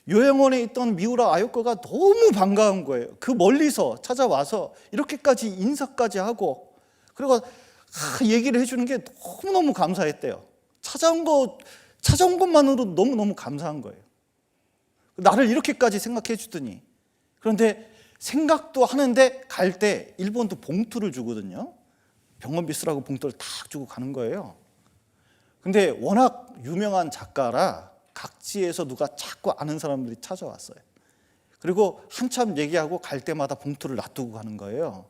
요양원에 있던 미우라 아요코가 너무 반가운 거예요. 그 멀리서 찾아와서 이렇게까지 인사까지 하고 그리고 얘기를 해주는 게 너무너무 감사했대요. 찾아온 것만으로도 너무너무 감사한 거예요. 나를 이렇게까지 생각해 주더니. 그런데 생각도 하는데 갈 때 일본도 봉투를 주거든요. 병원비 쓰라고 봉투를 탁 주고 가는 거예요. 근데 워낙 유명한 작가라 각지에서 누가 자꾸 아는 사람들이 찾아왔어요. 그리고 한참 얘기하고 갈 때마다 봉투를 놔두고 가는 거예요.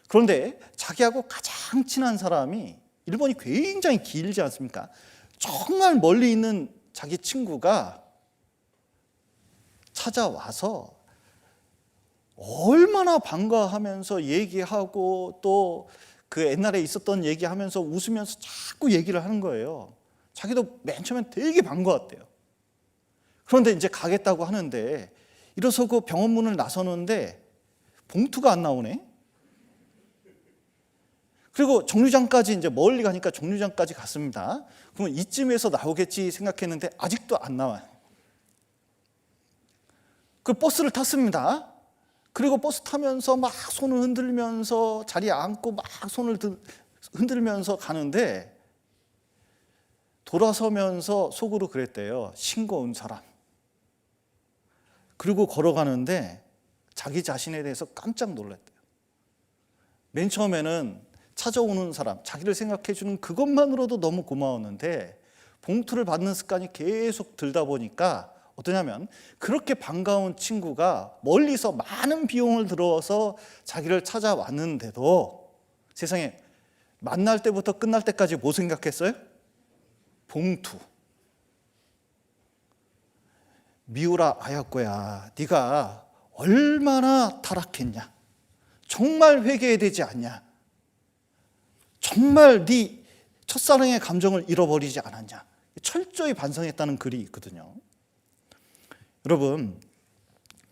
그런데 자기하고 가장 친한 사람이 일본이 굉장히 길지 않습니까? 정말 멀리 있는 자기 친구가 찾아와서 얼마나 반가워하면서 얘기하고 또 그 옛날에 있었던 얘기하면서 웃으면서 자꾸 얘기를 하는 거예요. 자기도 맨 처음엔 되게 반가웠대요. 그런데 이제 가겠다고 하는데 일어서고 병원 문을 나서는데 봉투가 안 나오네. 그리고 정류장까지 이제 멀리 가니까 정류장까지 갔습니다. 그러면 이쯤에서 나오겠지 생각했는데 아직도 안 나와요. 그 버스를 탔습니다. 그리고 버스 타면서 막 손을 흔들면서 자리에 앉고 막 손을 흔들면서 가는데 돌아서면서 속으로 그랬대요. 싱거운 사람. 그리고 걸어가는데 자기 자신에 대해서 깜짝 놀랐대요. 맨 처음에는 찾아오는 사람, 자기를 생각해 주는 그것만으로도 너무 고마웠는데 봉투를 받는 습관이 계속 들다 보니까 어떠냐면 그렇게 반가운 친구가 멀리서 많은 비용을 들어서 자기를 찾아왔는데도 세상에 만날 때부터 끝날 때까지 뭐 생각했어요? 봉투. 미우라 아야코야, 네가 얼마나 타락했냐? 정말 회개해야 되지 않냐? 정말 네 첫사랑의 감정을 잃어버리지 않았냐? 철저히 반성했다는 글이 있거든요. 여러분,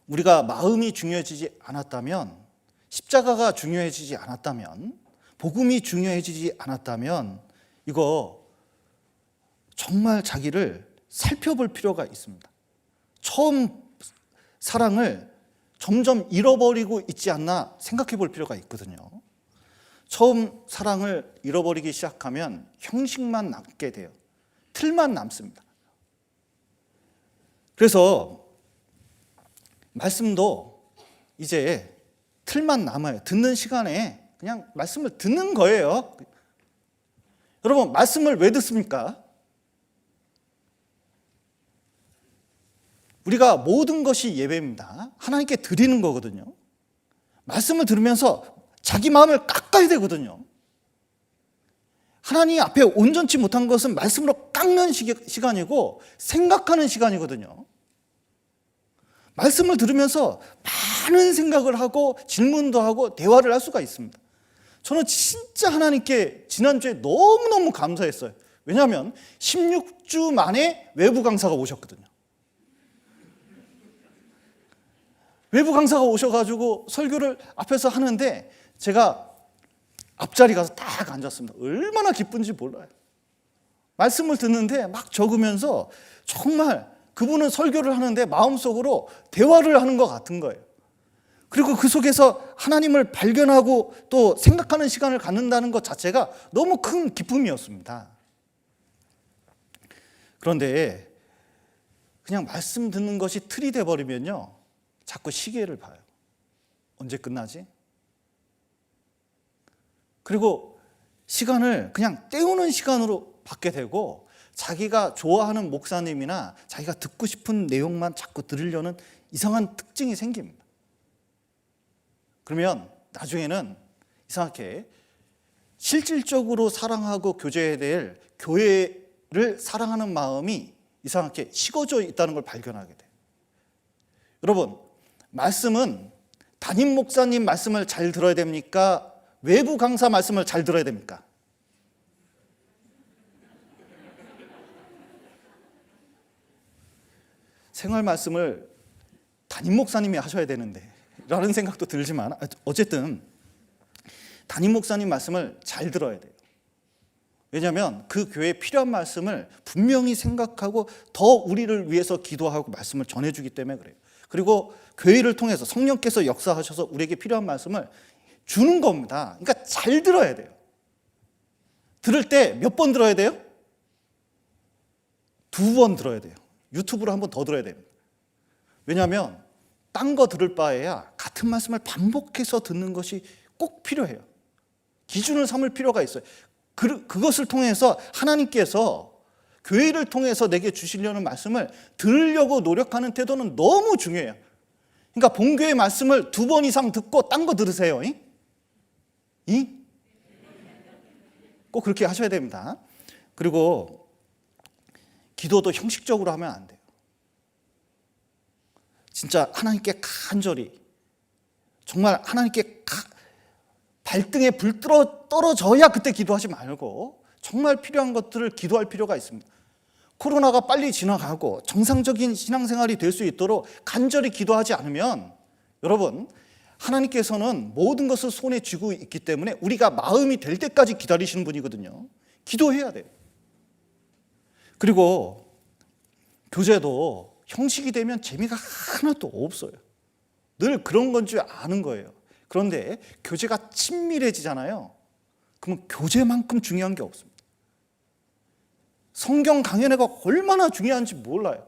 우리가 마음이 중요해지지 않았다면, 십자가가 중요해지지 않았다면, 복음이 중요해지지 않았다면 이거 정말 자기를 살펴볼 필요가 있습니다. 처음 사랑을 점점 잃어버리고 있지 않나 생각해 볼 필요가 있거든요. 처음 사랑을 잃어버리기 시작하면 형식만 남게 돼요. 틀만 남습니다. 그래서 말씀도 이제 틀만 남아요. 듣는 시간에 그냥 말씀을 듣는 거예요. 여러분, 말씀을 왜 듣습니까? 우리가 모든 것이 예배입니다. 하나님께 드리는 거거든요. 말씀을 들으면서 자기 마음을 깎아야 되거든요. 하나님 앞에 온전치 못한 것은 말씀으로 깎는 시간이고 생각하는 시간이거든요. 말씀을 들으면서 많은 생각을 하고 질문도 하고 대화를 할 수가 있습니다. 저는 진짜 하나님께 지난주에 너무너무 감사했어요. 왜냐하면 16주 만에 외부 강사가 오셨거든요. 외부 강사가 오셔가지고 설교를 앞에서 하는데 제가 앞자리 가서 딱 앉았습니다. 얼마나 기쁜지 몰라요. 말씀을 듣는데 막 적으면서 정말 그분은 설교를 하는데 마음속으로 대화를 하는 것 같은 거예요. 그리고 그 속에서 하나님을 발견하고 또 생각하는 시간을 갖는다는 것 자체가 너무 큰 기쁨이었습니다. 그런데 그냥 말씀 듣는 것이 틀이 돼버리면요, 자꾸 시계를 봐요. 언제 끝나지? 그리고 시간을 그냥 때우는 시간으로 받게 되고 자기가 좋아하는 목사님이나 자기가 듣고 싶은 내용만 자꾸 들으려는 이상한 특징이 생깁니다. 그러면 나중에는 이상하게 실질적으로 사랑하고 교제해야 될 교회를 사랑하는 마음이 이상하게 식어져 있다는 걸 발견하게 돼요. 여러분, 말씀은 담임 목사님 말씀을 잘 들어야 됩니까? 외부 강사 말씀을 잘 들어야 됩니까? 생활 말씀을 담임 목사님이 하셔야 되는데 라는 생각도 들지만 어쨌든 담임 목사님 말씀을 잘 들어야 돼요. 왜냐하면 그 교회에 필요한 말씀을 분명히 생각하고 더 우리를 위해서 기도하고 말씀을 전해주기 때문에 그래요. 그리고 교회를 통해서 성령께서 역사하셔서 우리에게 필요한 말씀을 주는 겁니다. 그러니까 잘 들어야 돼요. 들을 때 몇 번 들어야 돼요? 2번 들어야 돼요. 유튜브로 한 번 더 들어야 됩니다. 왜냐하면 딴 거 들을 바에야 같은 말씀을 반복해서 듣는 것이 꼭 필요해요. 기준을 삼을 필요가 있어요. 그것을 통해서 하나님께서 교회를 통해서 내게 주시려는 말씀을 들으려고 노력하는 태도는 너무 중요해요. 그러니까 본교회 말씀을 2번 이상 듣고 딴 거 들으세요. 꼭 그렇게 하셔야 됩니다. 그리고 기도도 형식적으로 하면 안 돼요. 진짜 하나님께 간절히, 정말 하나님께 발등에 불 떨어져야 그때 기도하지 말고 정말 필요한 것들을 기도할 필요가 있습니다. 코로나가 빨리 지나가고 정상적인 신앙생활이 될 수 있도록 간절히 기도하지 않으면 여러분, 하나님께서는 모든 것을 손에 쥐고 있기 때문에 우리가 마음이 될 때까지 기다리시는 분이거든요. 기도해야 돼요. 그리고 교제도 형식이 되면 재미가 하나도 없어요. 늘 그런 건 줄 아는 거예요. 그런데 교제가 친밀해지잖아요. 그러면 교제만큼 중요한 게 없습니다. 성경 강연회가 얼마나 중요한지 몰라요.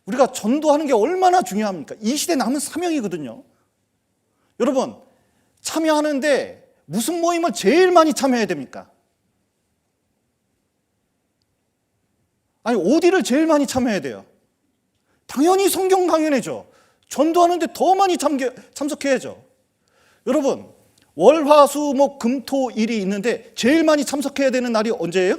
우리가 전도하는 게 얼마나 중요합니까? 이 시대 남은 사명이거든요. 여러분, 참여하는데 무슨 모임을 제일 많이 참여해야 됩니까? 아니, 어디를 제일 많이 참여해야 돼요? 당연히 성경 강연회죠. 전도하는데 더 많이 참석해야죠. 여러분, 월, 화, 수, 목, 금, 토, 일이 있는데 제일 많이 참석해야 되는 날이 언제예요?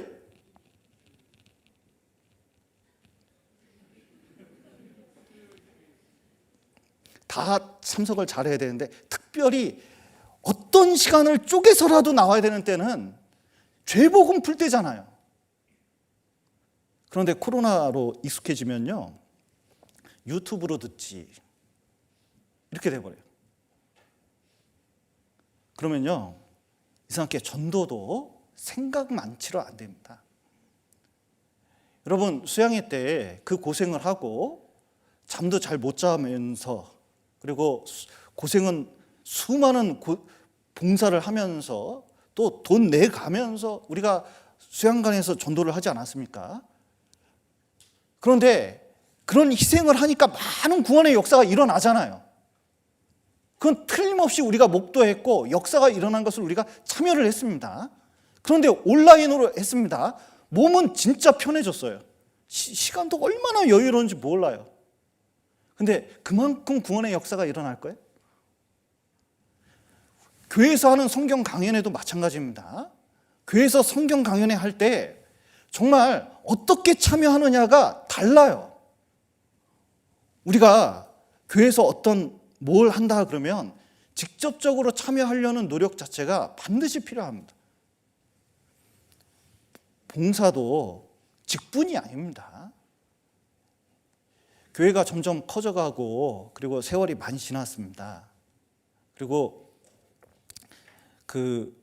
다 참석을 잘해야 되는데 특별히 어떤 시간을 쪼개서라도 나와야 되는 때는 죄복음 풀 때잖아요. 그런데 코로나로 익숙해지면요, 유튜브로 듣지 이렇게 돼버려요. 그러면요, 이상하게 전도도 생각만치로 안 됩니다. 여러분, 수양회 때 그 고생을 하고 잠도 잘 못 자면서, 그리고 고생은 수많은 봉사를 하면서 또 돈 내가면서 우리가 수양관에서 전도를 하지 않았습니까? 그런데 그런 희생을 하니까 많은 구원의 역사가 일어나잖아요. 그건 틀림없이 우리가 목도했고 역사가 일어난 것을 우리가 참여를 했습니다. 그런데 온라인으로 했습니다. 몸은 진짜 편해졌어요. 시간도 얼마나 여유로운지 몰라요. 근데 그만큼 구원의 역사가 일어날 거예요? 교회에서 하는 성경 강연에도 마찬가지입니다. 교회에서 성경 강연회 할 때 정말 어떻게 참여하느냐가 달라요. 우리가 교회에서 어떤 뭘 한다 그러면 직접적으로 참여하려는 노력 자체가 반드시 필요합니다. 봉사도 직분이 아닙니다. 교회가 점점 커져가고 그리고 세월이 많이 지났습니다. 그리고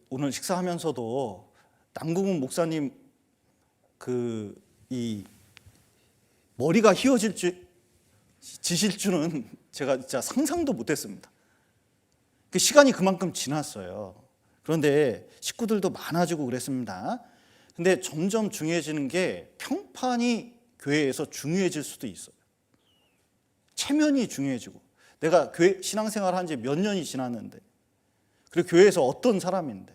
오늘 식사하면서도 남궁훈 목사님 이 머리가 지실 줄은 제가 진짜 상상도 못했습니다. 시간이 그만큼 지났어요. 그런데 식구들도 많아지고 그랬습니다. 근데 점점 중요해지는 게 평판이 교회에서 중요해질 수도 있어요. 체면이 중요해지고, 내가 교회 신앙생활 한 지 몇 년이 지났는데, 그리고 교회에서 어떤 사람인데.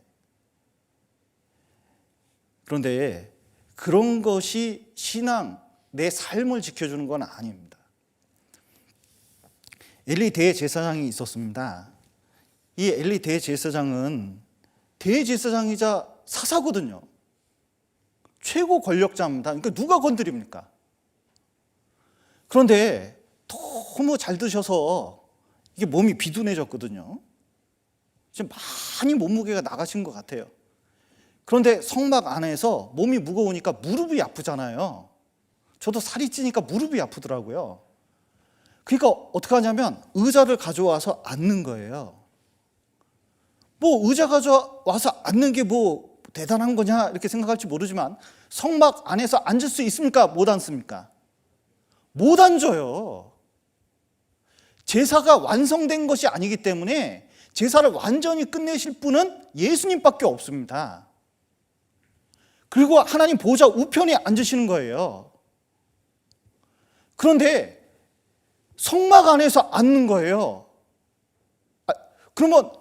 그런데 그런 것이 신앙, 내 삶을 지켜주는 건 아닙니다. 엘리 대제사장이 있었습니다. 이 엘리 대제사장은 대제사장이자 사사거든요. 최고 권력자입니다. 그러니까 누가 건드립니까? 그런데 너무 잘 드셔서 이게 몸이 비둔해졌거든요. 지금 많이 몸무게가 나가신 것 같아요. 그런데 성막 안에서 몸이 무거우니까 무릎이 아프잖아요. 저도 살이 찌니까 무릎이 아프더라고요. 그러니까 어떻게 하냐면 의자를 가져와서 앉는 거예요. 뭐 의자 가져와서 앉는 게 뭐 대단한 거냐 이렇게 생각할지 모르지만 성막 안에서 앉을 수 있습니까? 못 앉습니까? 못 앉아요. 제사가 완성된 것이 아니기 때문에 제사를 완전히 끝내실 분은 예수님밖에 없습니다. 그리고 하나님 보좌 우편에 앉으시는 거예요. 그런데 성막 안에서 앉는 거예요. 그러면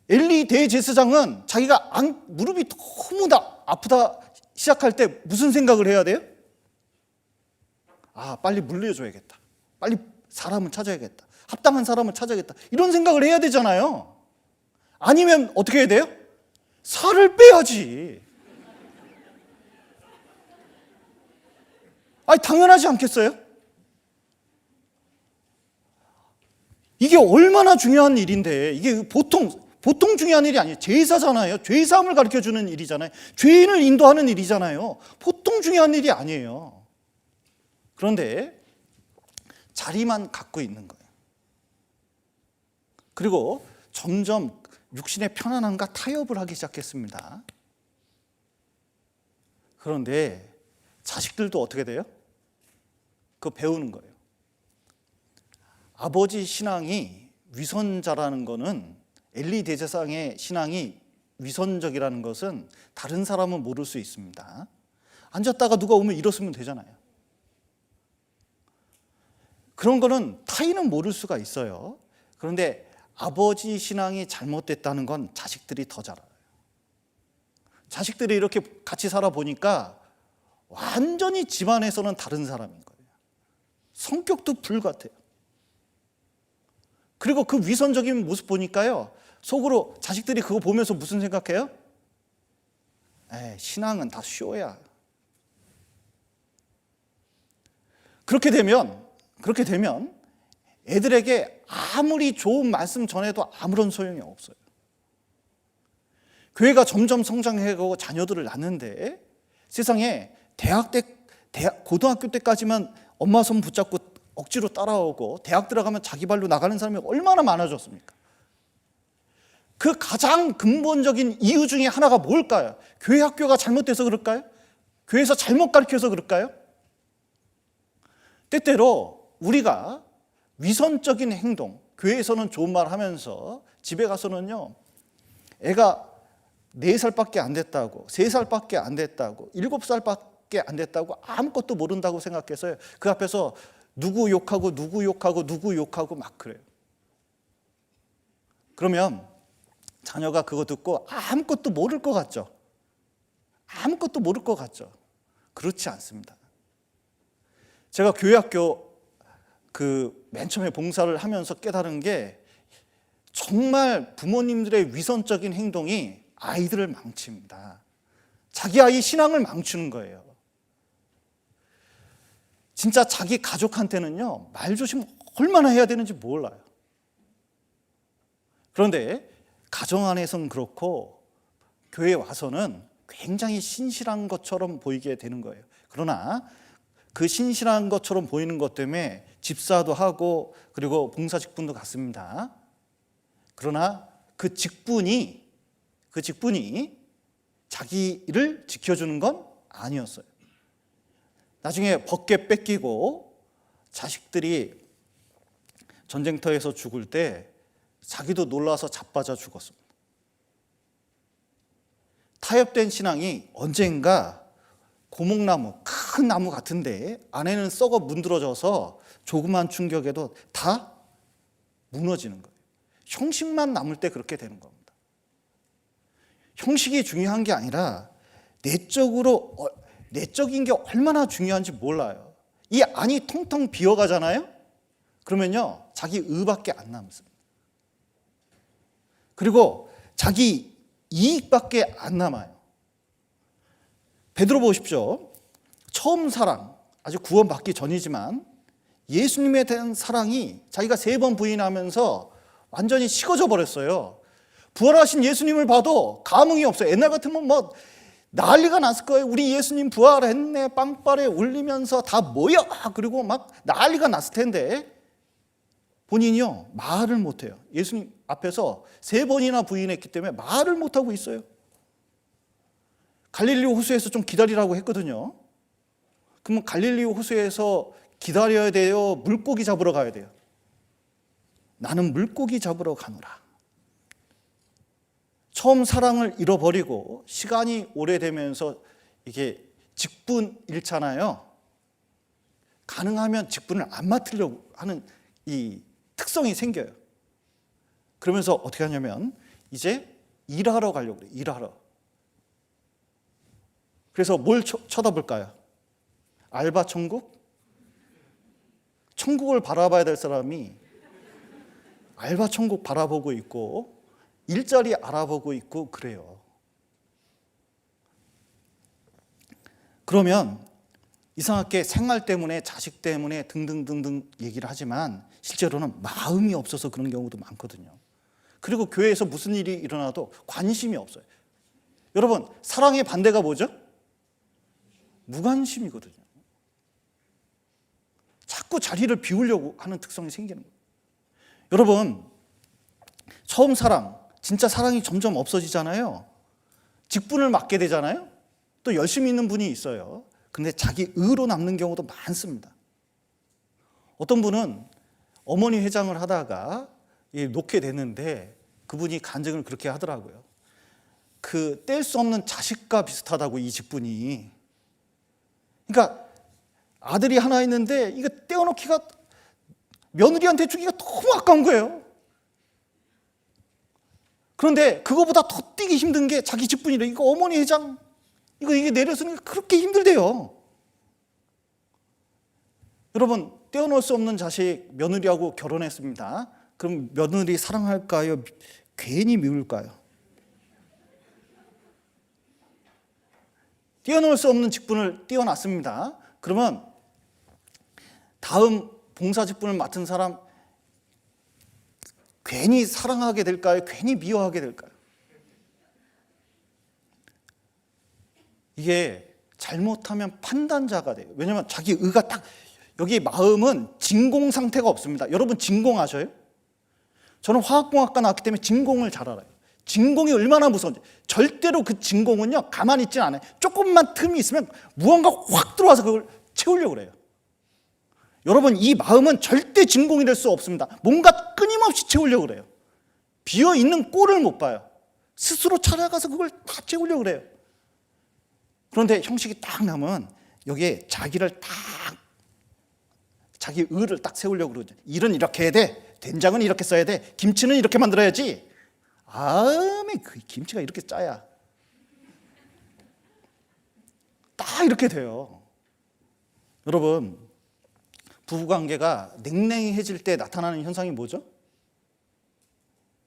엘리 대제사장은 자기가 무릎이 너무 아프다 시작할 때 무슨 생각을 해야 돼요? 빨리 물려줘야겠다. 빨리 사람을 찾아야겠다. 합당한 사람을 찾아야겠다. 이런 생각을 해야 되잖아요. 아니면 어떻게 해야 돼요? 살을 빼야지. 당연하지 않겠어요? 이게 얼마나 중요한 일인데, 이게 보통 중요한 일이 아니에요. 제사잖아요. 죄사함을 가르쳐주는 일이잖아요. 죄인을 인도하는 일이잖아요. 보통 중요한 일이 아니에요. 그런데 자리만 갖고 있는 거예요. 그리고 점점 육신의 편안함과 타협을 하기 시작했습니다. 그런데 자식들도 어떻게 돼요? 그거 배우는 거예요. 아버지 신앙이 위선자라는 거는, 엘리 대제사장의 신앙이 위선적이라는 것은 다른 사람은 모를 수 있습니다. 앉았다가 누가 오면 일었으면 되잖아요. 그런 거는 타인은 모를 수가 있어요. 그런데 아버지 신앙이 잘못됐다는 건 자식들이 더 잘 알아요. 자식들이 이렇게 같이 살아보니까 완전히 집안에서는 다른 사람인 거예요. 성격도 불같아요. 그리고 그 위선적인 모습 보니까요, 속으로 자식들이 그거 보면서 무슨 생각해요? 신앙은 다 쇼야. 그렇게 되면 애들에게 아무리 좋은 말씀 전해도 아무런 소용이 없어요. 교회가 점점 성장해가고 자녀들을 낳는데 세상에 고등학교 때까지만 엄마 손 붙잡고 억지로 따라오고 대학 들어가면 자기 발로 나가는 사람이 얼마나 많아졌습니까? 그 가장 근본적인 이유 중에 하나가 뭘까요? 교회 학교가 잘못돼서 그럴까요? 교회에서 잘못 가르쳐서 그럴까요? 때때로 우리가 위선적인 행동, 교회에서는 좋은 말 하면서 집에 가서는요, 애가 4살밖에 안 됐다고, 3살밖에 안 됐다고, 7살밖에 안 됐다고 아무것도 모른다고 생각해서 그 앞에서 누구 욕하고 누구 욕하고 누구 욕하고 막 그래요. 그러면 자녀가 그거 듣고 아무것도 모를 것 같죠? 아무것도 모를 것 같죠? 그렇지 않습니다. 제가 교회학교 맨 처음에 봉사를 하면서 깨달은 게 정말 부모님들의 위선적인 행동이 아이들을 망칩니다. 자기 아이 신앙을 망치는 거예요. 진짜 자기 가족한테는요, 말조심 얼마나 해야 되는지 몰라요. 그런데 가정 안에서는 그렇고 교회에 와서는 굉장히 신실한 것처럼 보이게 되는 거예요. 그러나 그 신실한 것처럼 보이는 것 때문에 집사도 하고 그리고 봉사 직분도 갖습니다. 그러나 그 직분이 자기를 지켜주는 건 아니었어요. 나중에 벗게 뺏기고 자식들이 전쟁터에서 죽을 때 자기도 놀라서 자빠져 죽었습니다. 타협된 신앙이 언젠가 고목나무, 큰 나무 같은데 안에는 썩어 문드러져서 조그만 충격에도 다 무너지는 거예요. 형식만 남을 때 그렇게 되는 겁니다. 형식이 중요한 게 아니라 내적인 게 얼마나 중요한지 몰라요. 이 안이 텅텅 비어가잖아요. 그러면요, 자기 의밖에 안 남습니다. 그리고 자기 이익밖에 안 남아요. 베드로 보십시오. 처음 사랑, 아직 구원받기 전이지만 예수님에 대한 사랑이 자기가 3번 부인하면서 완전히 식어져 버렸어요. 부활하신 예수님을 봐도 감흥이 없어요. 옛날 같으면 뭐 난리가 났을 거예요. 우리 예수님 부활했네, 빵빠레 울리면서 다 모여, 그리고 막 난리가 났을 텐데 본인이요, 말을 못해요. 예수님 앞에서 3번이나 부인했기 때문에 말을 못하고 있어요. 갈릴리 호수에서 좀 기다리라고 했거든요. 그러면 갈릴리 호수에서 기다려야 돼요? 물고기 잡으러 가야 돼요? 나는 물고기 잡으러 가노라. 처음 사랑을 잃어버리고 시간이 오래되면서 이게 직분 잃잖아요. 가능하면 직분을 안 맡으려고 하는 이 특성이 생겨요. 그러면서 어떻게 하냐면 이제 일하러 가려고 그래요. 일하러. 그래서 뭘 쳐다볼까요? 알바 천국? 천국을 바라봐야 될 사람이 알바 천국 바라보고 있고 일자리 알아보고 있고 그래요. 그러면 이상하게 생활 때문에 자식 때문에 등등등등 얘기를 하지만 실제로는 마음이 없어서 그런 경우도 많거든요. 그리고 교회에서 무슨 일이 일어나도 관심이 없어요. 여러분, 사랑의 반대가 뭐죠? 무관심이거든요. 자꾸 자리를 비우려고 하는 특성이 생기는 거예요. 여러분, 처음 사랑, 진짜 사랑이 점점 없어지잖아요. 직분을 맡게 되잖아요. 또 열심히 있는 분이 있어요. 근데 자기 의로 남는 경우도 많습니다. 어떤 분은 어머니 회장을 하다가 놓게 됐는데 그분이 간증을 그렇게 하더라고요. 뗄 수 없는 자식과 비슷하다고, 이 직분이. 그러니까 아들이 하나 있는데 이거 떼어놓기가, 며느리한테 주기가 너무 아까운 거예요. 그런데 그거보다 더 뛰기 힘든 게 자기 직분이래. 이거 어머니 회장, 이게 내려서는 그렇게 힘들대요. 여러분, 떼어놓을 수 없는 자식, 며느리하고 결혼했습니다. 그럼 며느리 사랑할까요? 괜히 미울까요? 떼어놓을 수 없는 직분을 떼어놨습니다. 그러면 다음 봉사 직분을 맡은 사람, 괜히 사랑하게 될까요? 괜히 미워하게 될까요? 이게 잘못하면 판단자가 돼요. 왜냐하면 자기 의가 딱, 여기 마음은 진공 상태가 없습니다. 여러분 진공 아셔요? 저는 화학공학과 나왔기 때문에 진공을 잘 알아요. 진공이 얼마나 무서운지. 절대로 그 진공은요 가만히 있지 않아요. 조금만 틈이 있으면 무언가 확 들어와서 그걸 채우려고 그래요. 여러분 이 마음은 절대 진공이 될 수 없습니다. 뭔가 끊임없이 채우려고 그래요. 비어있는 꼴을 못 봐요. 스스로 찾아가서 그걸 다 채우려고 그래요. 그런데 형식이 딱 나면 여기에 자기를 딱, 자기 의를 딱 세우려고 그러죠. 일은 이렇게 해야 돼. 된장은 이렇게 써야 돼. 김치는 이렇게 만들어야지. 그 김치가 이렇게 짜야 딱 이렇게 돼요. 여러분 부부관계가 냉랭해질 때 나타나는 현상이 뭐죠?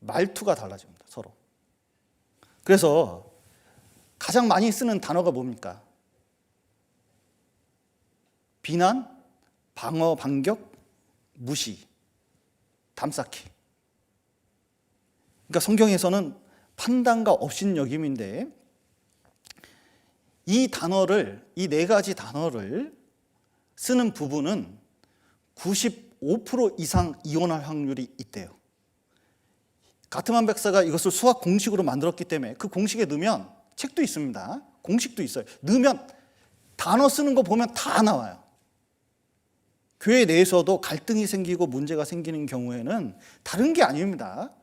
말투가 달라집니다. 서로. 그래서 가장 많이 쓰는 단어가 뭡니까? 비난, 방어, 반격, 무시, 담쌓기. 그러니까 성경에서는 판단과 업신여김인데 이 단어를, 이 네 가지 단어를 쓰는 부부는 95% 이상 이혼할 확률이 있대요. 가트만 박사가 이것을 수학 공식으로 만들었기 때문에 그 공식에 넣으면, 책도 있습니다. 공식도 있어요. 넣으면 단어 쓰는 거 보면 다 나와요. 교회 내에서도 갈등이 생기고 문제가 생기는 경우에는 다른 게 아닙니다.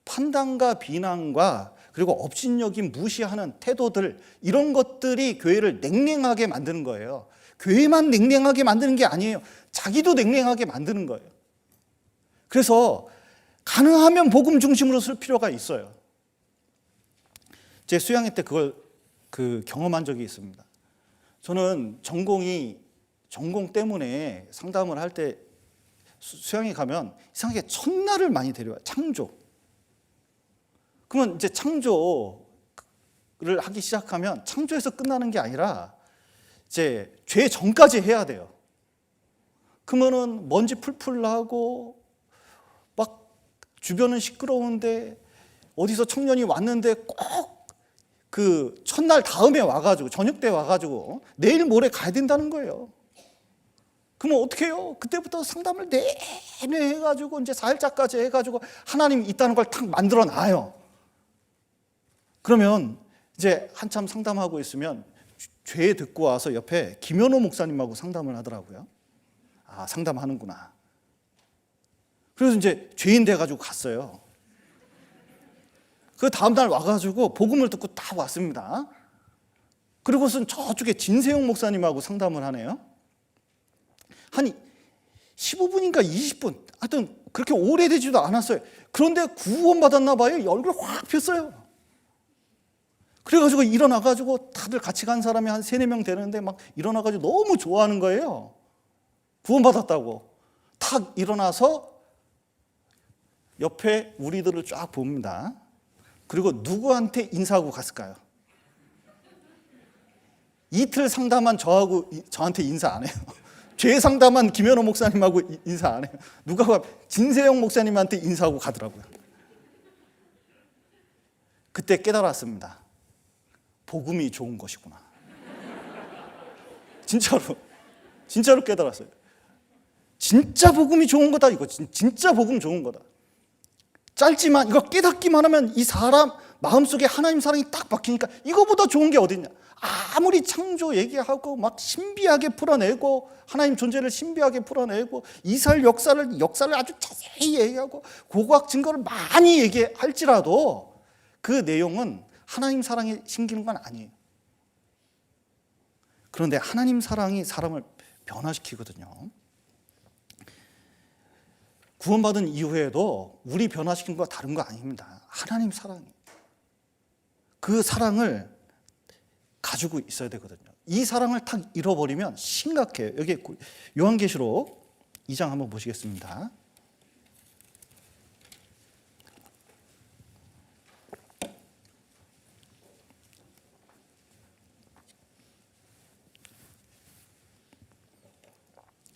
판단과 비난과 그리고 업신여김, 무시하는 태도들, 이런 것들이 교회를 냉랭하게 만드는 거예요. 교회만 냉랭하게 만드는 게 아니에요. 자기도 냉랭하게 만드는 거예요. 그래서 가능하면 복음 중심으로 쓸 필요가 있어요. 제 수양회 때 그걸 경험한 적이 있습니다. 저는 전공 때문에 상담을 할 때 수양회 가면 이상하게 첫날을 많이 데려와요. 창조. 그러면 이제 창조를 하기 시작하면 창조에서 끝나는 게 아니라 이제 죄 전까지 해야 돼요. 그러면은 먼지 풀풀 나고 막 주변은 시끄러운데 어디서 청년이 왔는데 꼭 그 첫날 다음에 와가지고 저녁 때 와가지고 내일 모레 가야 된다는 거예요. 그러면 어떻게 해요? 그때부터 상담을 내내 해가지고 이제 4일차까지 해가지고 하나님 있다는 걸 탁 만들어 놔요. 그러면 이제 한참 상담하고 있으면 죄 듣고 와서 옆에 김현호 목사님하고 상담을 하더라고요. 아, 상담하는구나. 그래서 이제 죄인 돼가지고 갔어요. 그 다음날 와가지고 복음을 듣고 딱 왔습니다. 그리고선 저쪽에 진세용 목사님하고 상담을 하네요. 한 15분인가 20분, 하여튼 그렇게 오래되지도 않았어요. 그런데 구원받았나 봐요. 얼굴 확 폈어요. 그래가지고 일어나가지고 다들 같이 간 사람이 한 3, 4명 되는데 막 일어나가지고 너무 좋아하는 거예요. 구원받았다고. 탁 일어나서 옆에 우리들을 쫙 봅니다. 그리고 누구한테 인사하고 갔을까요? 이틀 상담한 저한테 인사 안 해요. 죄 상담한 김현호 목사님하고 인사 안 해요. 누가 진세영 목사님한테 인사하고 가더라고요. 그때 깨달았습니다. 복음이 좋은 것이구나. 진짜로 깨달았어요. 진짜 복음이 좋은 거다. 이거 진짜 복음 좋은 거다. 짧지만 이거 깨닫기만 하면 이 사람 마음속에 하나님 사랑이 딱 박히니까 이거보다 좋은 게 어딨냐. 아무리 창조 얘기하고 막 신비하게 풀어내고 하나님 존재를 신비하게 풀어내고 이스라엘 역사를 아주 자세히 얘기하고 고고학 증거를 많이 얘기할지라도 그 내용은 하나님 사랑에 심기는 건 아니에요. 그런데 하나님 사랑이 사람을 변화시키거든요. 구원받은 이후에도 우리 변화시킨 거 다른 거 아닙니다. 하나님 사랑이. 그 사랑을 가지고 있어야 되거든요. 이 사랑을 탁 잃어버리면 심각해요. 여기 요한계시록 2장 한번 보시겠습니다.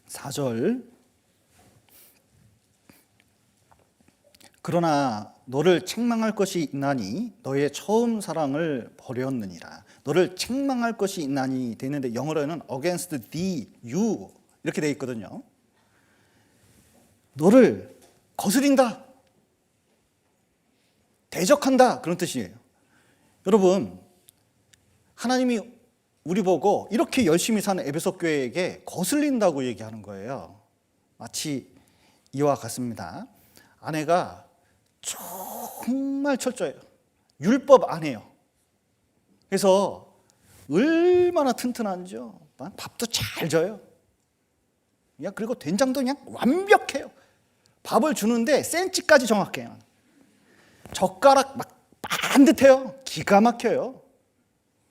(4절) 그러나 너를 책망할 것이 있나니 너의 처음 사랑을 버렸느니라. 너를 책망할 것이 있나니 되는데 영어로는 against thee, you 이렇게 돼 있거든요. 너를 거스린다, 대적한다 그런 뜻이에요. 여러분, 하나님이 우리 보고 이렇게 열심히 사는 에베소 교회에게 거슬린다고 얘기하는 거예요. 마치 이와 같습니다. 아내가 정말 철저해요. 율법 안 해요. 그래서 얼마나 튼튼한지요. 밥도 잘 줘요. 그리고 된장도 그냥 완벽해요. 밥을 주는데 센치까지 정확해요. 젓가락 막 반듯해요. 기가 막혀요.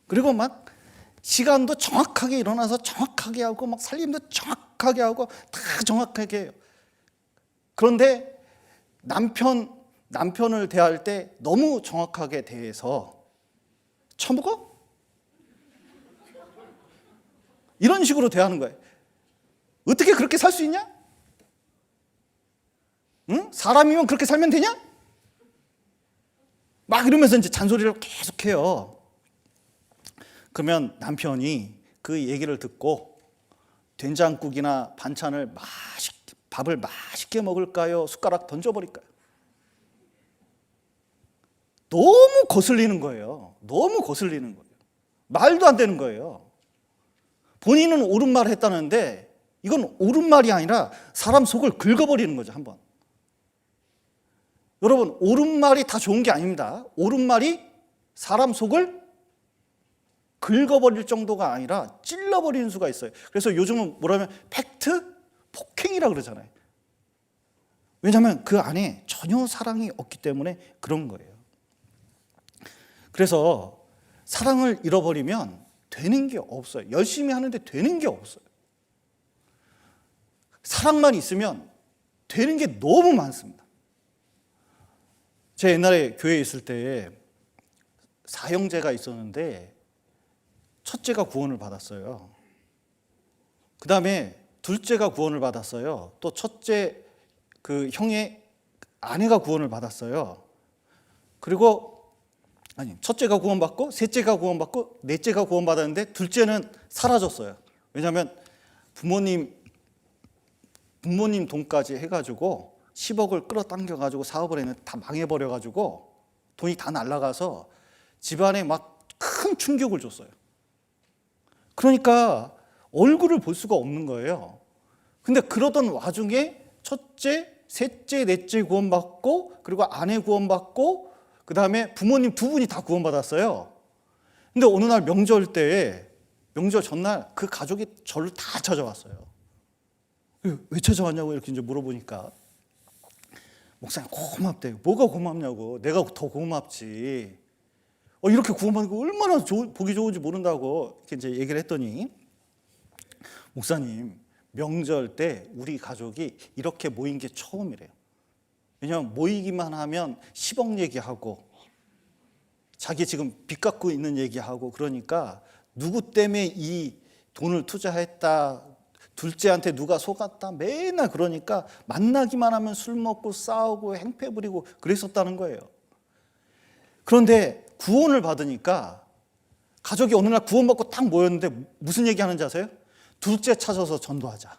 그리고 막 시간도 정확하게 일어나서 정확하게 하고 막 살림도 정확하게 하고 다 정확하게 해요. 그런데 남편을 대할 때 너무 정확하게 대해서 처먹어? 이런 식으로 대하는 거예요. 어떻게 그렇게 살 수 있냐? 응? 사람이면 그렇게 살면 되냐? 막 이러면서 이제 잔소리를 계속해요. 그러면 남편이 그 얘기를 듣고 된장국이나 반찬을 밥을 맛있게 먹을까요? 숟가락 던져버릴까요? 너무 거슬리는 거예요. 너무 거슬리는 거예요. 말도 안 되는 거예요. 본인은 옳은 말을 했다는데 이건 옳은 말이 아니라 사람 속을 긁어버리는 거죠, 한번. 여러분, 옳은 말이 다 좋은 게 아닙니다. 옳은 말이 사람 속을 긁어버릴 정도가 아니라 찔러버리는 수가 있어요. 그래서 요즘은 뭐라면 팩트 폭행이라고 그러잖아요. 왜냐하면 그 안에 전혀 사랑이 없기 때문에 그런 거예요. 그래서 사랑을 잃어버리면 되는 게 없어요. 열심히 하는데 되는 게 없어요. 사랑만 있으면 되는 게 너무 많습니다. 제가 옛날에 교회에 있을 때 사형제가 있었는데 첫째가 구원을 받았어요. 그 다음에 둘째가 구원을 받았어요. 또 첫째 그 형의 아내가 구원을 받았어요. 그리고 첫째가 구원받고 셋째가 구원받고 넷째가 구원받았는데 둘째는 사라졌어요. 왜냐하면 부모님 돈까지 해가지고 10억을 끌어당겨가지고 사업을 했는데 다 망해버려가지고 돈이 다 날아가서 집안에 막 큰 충격을 줬어요. 그러니까 얼굴을 볼 수가 없는 거예요. 근데 그러던 와중에 첫째, 셋째, 넷째 구원받고 그리고 아내 구원받고 그 다음에 부모님 두 분이 다 구원받았어요. 근데 어느 날 명절 전날 그 가족이 저를 다 찾아왔어요. 왜 찾아왔냐고 이렇게 이제 물어보니까 목사님 고맙대요. 뭐가 고맙냐고. 내가 더 고맙지. 이렇게 구원받는 거 얼마나 보기 좋은지 모른다고 이렇게 이제 얘기를 했더니 목사님 명절 때 우리 가족이 이렇게 모인 게 처음이래요. 왜냐하면 모이기만 하면 10억 얘기하고 자기 지금 빚 갖고 있는 얘기하고 그러니까 누구 때문에 이 돈을 투자했다, 둘째한테 누가 속았다 맨날 그러니까 만나기만 하면 술 먹고 싸우고 행패 부리고 그랬었다는 거예요. 그런데 구원을 받으니까 가족이 어느 날 구원받고 딱 모였는데 무슨 얘기하는지 아세요? 둘째 찾아서 전도하자.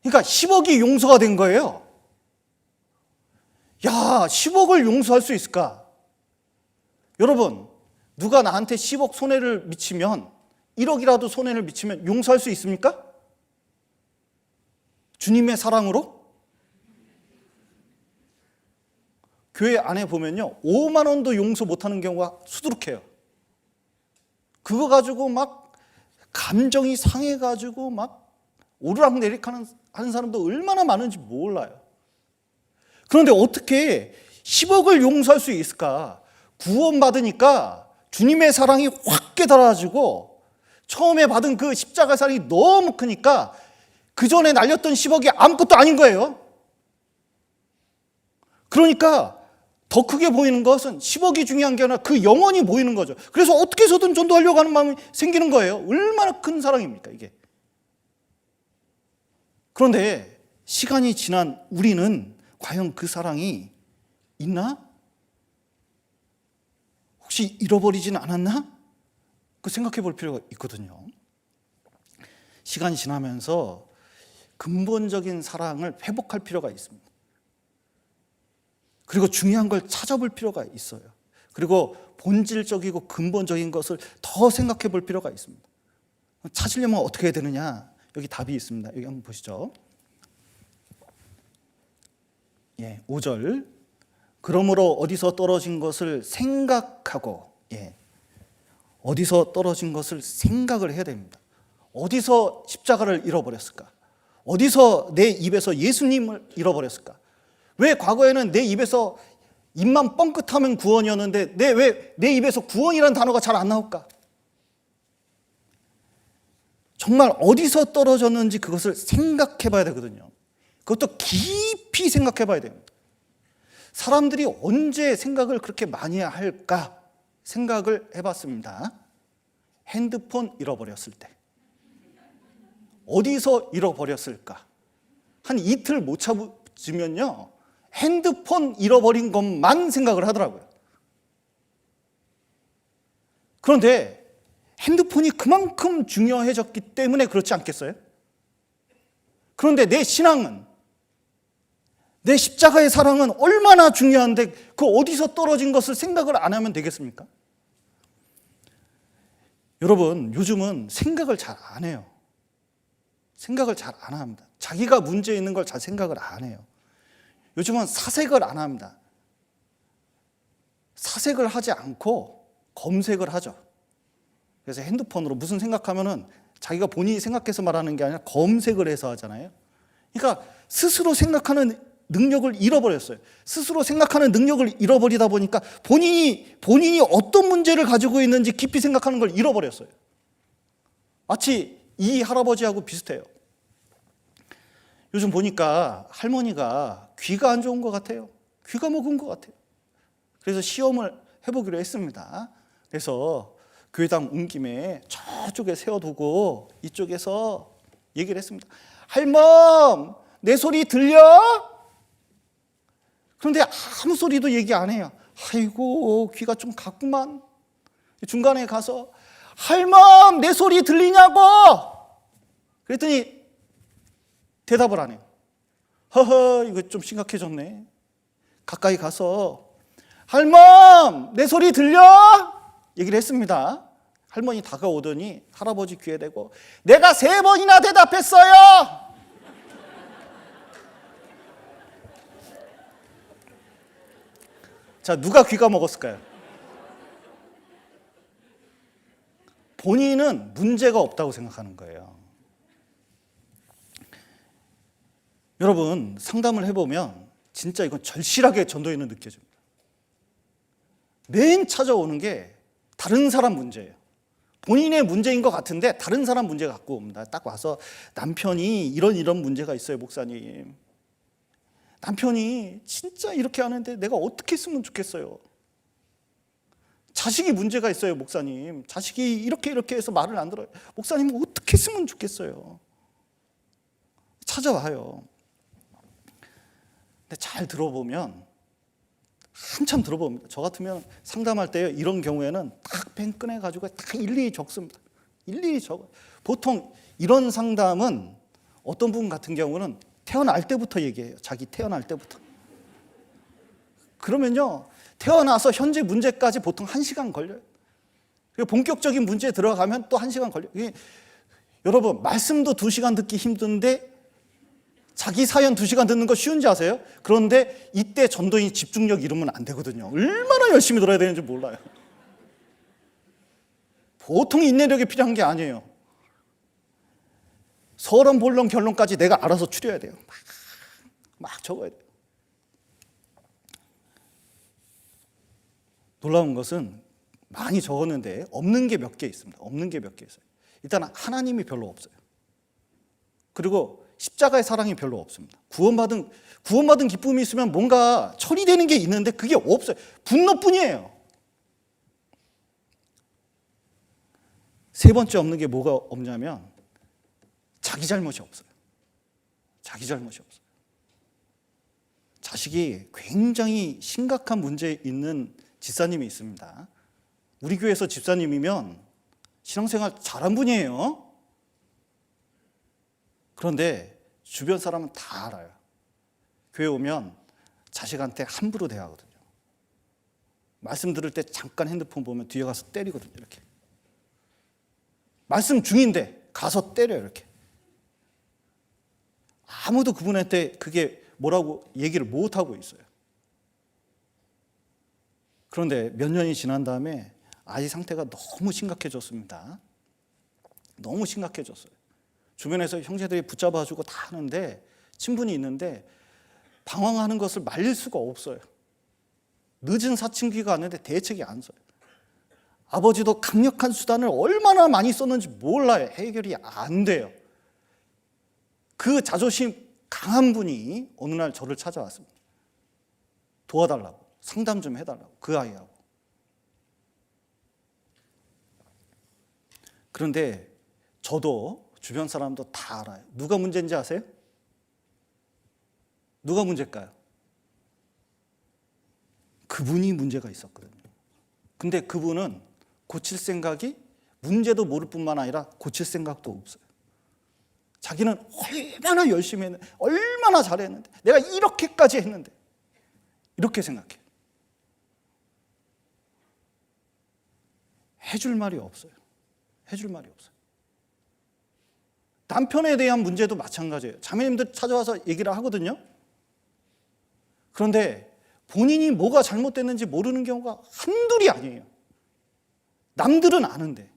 그러니까 10억이 용서가 된 거예요. 야, 10억을 용서할 수 있을까? 여러분, 누가 나한테 10억 손해를 미치면 1억이라도 손해를 미치면 용서할 수 있습니까? 주님의 사랑으로? 교회 안에 보면요 5만 원도 용서 못하는 경우가 수두룩해요. 그거 가지고 막 감정이 상해가지고 막 오르락내리락 하는 사람도 얼마나 많은지 몰라요. 그런데 어떻게 10억을 용서할 수 있을까? 구원받으니까 주님의 사랑이 확 깨달아지고 처음에 받은 그 십자가 사랑이 너무 크니까 그 전에 날렸던 10억이 아무것도 아닌 거예요. 그러니까 더 크게 보이는 것은 10억이 중요한 게 아니라 그 영혼이 보이는 거죠. 그래서 어떻게 해서든 전도하려고 하는 마음이 생기는 거예요. 얼마나 큰 사랑입니까 이게. 그런데 시간이 지난 우리는 과연 그 사랑이 있나? 혹시 잃어버리진 않았나? 그 생각해 볼 필요가 있거든요. 시간이 지나면서 근본적인 사랑을 회복할 필요가 있습니다. 그리고 중요한 걸 찾아볼 필요가 있어요. 그리고 본질적이고 근본적인 것을 더 생각해 볼 필요가 있습니다. 찾으려면 어떻게 해야 되느냐? 여기 답이 있습니다. 여기 한번 보시죠. 5절. 그러므로 어디서 떨어진 것을 생각하고, 어디서 떨어진 것을 생각을 해야 됩니다. 어디서 십자가를 잃어버렸을까? 어디서 내 입에서 예수님을 잃어버렸을까? 왜 과거에는 내 입에서 입만 뻥끗하면 구원이었는데 왜 내 입에서 구원이라는 단어가 잘 안 나올까? 정말 어디서 떨어졌는지 그것을 생각해 봐야 되거든요. 그것도 깊이 생각해 봐야 됩니다. 사람들이 언제 생각을 그렇게 많이 할까? 생각을 해봤습니다. 핸드폰 잃어버렸을 때. 어디서 잃어버렸을까? 한 이틀 못 참으면요, 핸드폰 잃어버린 것만 생각을 하더라고요. 그런데 핸드폰이 그만큼 중요해졌기 때문에 그렇지 않겠어요? 그런데 내 신앙은, 내 십자가의 사랑은 얼마나 중요한데 그 어디서 떨어진 것을 생각을 안 하면 되겠습니까? 여러분, 요즘은 생각을 잘 안 해요. 생각을 잘 안 합니다. 자기가 문제 있는 걸 잘 생각을 안 해요. 요즘은 사색을 안 합니다. 사색을 하지 않고 검색을 하죠. 그래서 핸드폰으로 무슨 생각하면은 자기가 본인이 생각해서 말하는 게 아니라 검색을 해서 하잖아요. 그러니까 스스로 생각하는 능력을 잃어버렸어요. 스스로 생각하는 능력을 잃어버리다 보니까 본인이 어떤 문제를 가지고 있는지 깊이 생각하는 걸 잃어버렸어요. 마치 이 할아버지하고 비슷해요. 요즘 보니까 할머니가 귀가 안 좋은 것 같아요. 귀가 먹은 것 같아요. 그래서 시험을 해보기로 했습니다. 그래서 교회당 온 김에 저쪽에 세워두고 이쪽에서 얘기를 했습니다. 할멈, 내 소리 들려? 그런데 아무 소리도 얘기 안 해요. 아이고, 귀가 좀 갔구만. 중간에 가서 할멈, 내 소리 들리냐고? 그랬더니 대답을 안 해요. 허허, 이거 좀 심각해졌네. 가까이 가서 할멈, 내 소리 들려? 얘기를 했습니다. 할머니 다가오더니 할아버지 귀에 대고 내가 3번이나 대답했어요. 자, 누가 귀가 먹었을까요? 본인은 문제가 없다고 생각하는 거예요. 여러분, 상담을 해보면 진짜 이건 절실하게 전도에는 느껴집니다. 맨 찾아오는 게 다른 사람 문제예요. 본인의 문제인 것 같은데 다른 사람 문제 갖고 옵니다. 딱 와서 남편이 이런 문제가 있어요, 목사님. 남편이 진짜 이렇게 하는데 내가 어떻게 했으면 좋겠어요. 자식이 문제가 있어요, 목사님. 자식이 이렇게 해서 말을 안 들어요. 목사님, 어떻게 했으면 좋겠어요. 찾아와요. 근데 잘 들어보면, 한참 들어봅니다. 저 같으면 상담할 때 이런 경우에는 딱 펜 꺼내가지고 딱 일일이 적습니다. 일일이 적어요. 보통 이런 상담은 어떤 분 같은 경우는 태어날 때부터 얘기해요. 자기 태어날 때부터. 그러면요, 태어나서 현재 문제까지 보통 1시간 걸려요. 그리고 본격적인 문제에 들어가면 또 1시간 걸려요. 여러분, 말씀도 2시간 듣기 힘든데 자기 사연 2시간 듣는 거 쉬운지 아세요? 그런데 이때 전도인 집중력 잃으면 안 되거든요. 얼마나 열심히 들어야 되는지 몰라요. 보통 인내력이 필요한 게 아니에요. 서론, 본론, 결론까지 내가 알아서 추려야 돼요. 막 적어야 돼요. 놀라운 것은 많이 적었는데 없는 게 몇 개 있습니다. 없는 게 몇 개 있어요. 일단 하나님이 별로 없어요. 그리고 십자가의 사랑이 별로 없습니다. 구원받은 기쁨이 있으면 뭔가 처리되는 게 있는데 그게 없어요. 분노뿐이에요. 3번째 없는 게 뭐가 없냐면 자기 잘못이 없어요. 자기 잘못이 없어요. 자식이 굉장히 심각한 문제 있는 집사님이 있습니다. 우리 교회에서 집사님이면 신앙생활 잘한 분이에요. 그런데 주변 사람은 다 알아요. 교회 오면 자식한테 함부로 대하거든요. 말씀 들을 때 잠깐 핸드폰 보면 뒤에 가서 때리거든요. 이렇게. 말씀 중인데 가서 때려요. 이렇게. 아무도 그분한테 그게 뭐라고 얘기를 못 하고 있어요. 그런데 몇 년이 지난 다음에 아이 상태가 너무 심각해졌습니다. 너무 심각해졌어요. 주변에서 형제들이 붙잡아주고 다 하는데, 친분이 있는데 방황하는 것을 말릴 수가 없어요. 늦은 사춘기가 왔는데 대책이 안 서요. 아버지도 강력한 수단을 얼마나 많이 썼는지 몰라요. 해결이 안 돼요. 그 자존심 강한 분이 어느 날 저를 찾아왔습니다. 도와달라고, 상담 좀 해달라고, 그 아이하고. 그런데 저도 주변 사람도 다 알아요. 누가 문제인지 아세요? 누가 문제일까요? 그분이 문제가 있었거든요. 근데 그분은 고칠 생각이, 문제도 모를 뿐만 아니라 고칠 생각도 없어요. 자기는 얼마나 열심히 했는데, 얼마나 잘했는데, 내가 이렇게까지 했는데, 이렇게 생각해요. 해줄 말이 없어요. 해줄 말이 없어요. 남편에 대한 문제도 마찬가지예요. 자매님들 찾아와서 얘기를 하거든요. 그런데 본인이 뭐가 잘못됐는지 모르는 경우가 한둘이 아니에요. 남들은 아는데.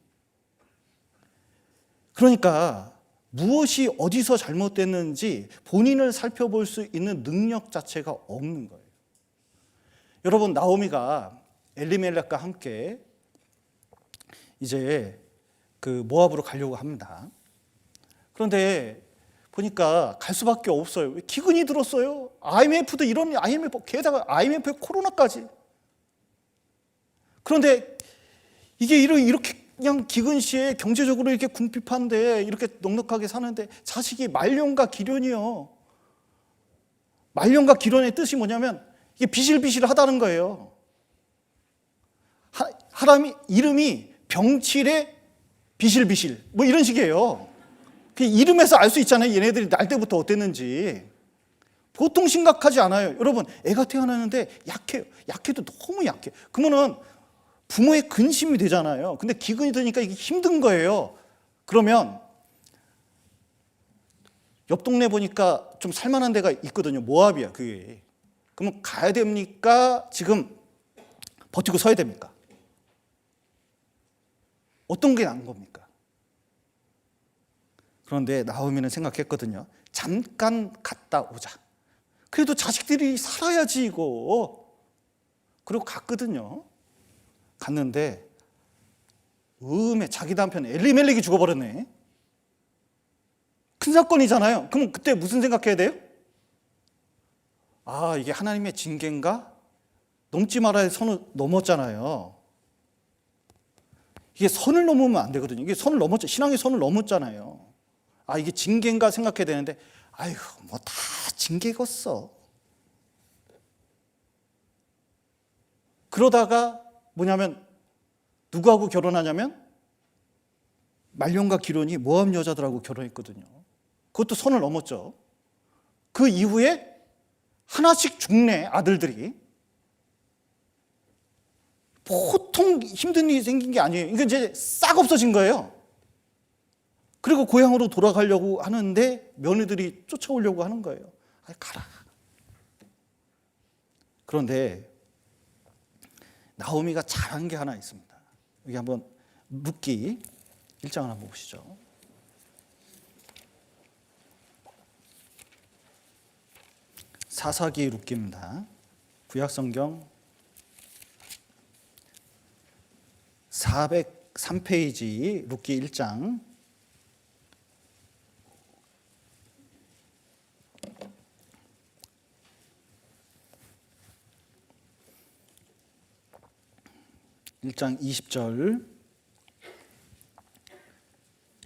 그러니까 무엇이 어디서 잘못됐는지 본인을 살펴볼 수 있는 능력 자체가 없는 거예요. 여러분, 나오미가 엘리멜렉과 함께 이제 그 모압으로 가려고 합니다. 그런데 보니까 갈 수밖에 없어요. 기근이 들었어요. IMF도 이런 IMF, 게다가 IMF에 코로나까지. 그런데 이게 이렇게 그냥 기근 시에 경제적으로 이렇게 궁핍한데, 이렇게 넉넉하게 사는데 자식이 말년과 기련이요. 말년과 기련의 뜻이 뭐냐면 이게 비실비실하다는 거예요. 하람이 이름이 병칠의 비실비실, 뭐 이런 식이에요. 그 이름에서 알 수 있잖아요. 얘네들이 날 때부터 어땠는지. 보통 심각하지 않아요. 여러분, 애가 태어나는데 약해요. 약해도 너무 약해. 그러면은 부모의 근심이 되잖아요. 근데 기근이 드니까 이게 힘든 거예요. 그러면 옆 동네 보니까 좀 살만한 데가 있거든요. 모압이야, 그게. 그러면 가야 됩니까? 지금 버티고 서야 됩니까? 어떤 게 나은 겁니까? 그런데 나오미는 생각했거든요. 잠깐 갔다 오자. 그래도 자식들이 살아야지 이거. 그리고 갔거든요. 갔는데 자기 남편 엘리멜렉이 죽어버렸네. 큰 사건이잖아요. 그럼 그때 무슨 생각해야 돼요? 아, 이게 하나님의 징계인가? 넘지 말아야 할 선을 넘었잖아요. 이게 선을 넘으면 안 되거든요. 이게 선을 넘었죠. 신앙의 선을 넘었잖아요. 아, 이게 징계인가 생각해야 되는데, 아이고, 뭐 다 징계겠어. 그러다가 뭐냐면, 누구하고 결혼하냐면, 말년과 기론이 모압 여자들하고 결혼했거든요. 그것도 선을 넘었죠. 그 이후에 하나씩 죽네, 아들들이. 보통 힘든 일이 생긴 게 아니에요. 이게 이제 싹 없어진 거예요. 그리고 고향으로 돌아가려고 하는데 며느리들이 쫓아오려고 하는 거예요. 아, 가라. 그런데 나오미가 잘한 게 하나 있습니다. 여기 한번 룻기 1장을 한번 보시죠. 사사기 룻기입니다. 구약성경 403페이지 룻기 1장 1장 20절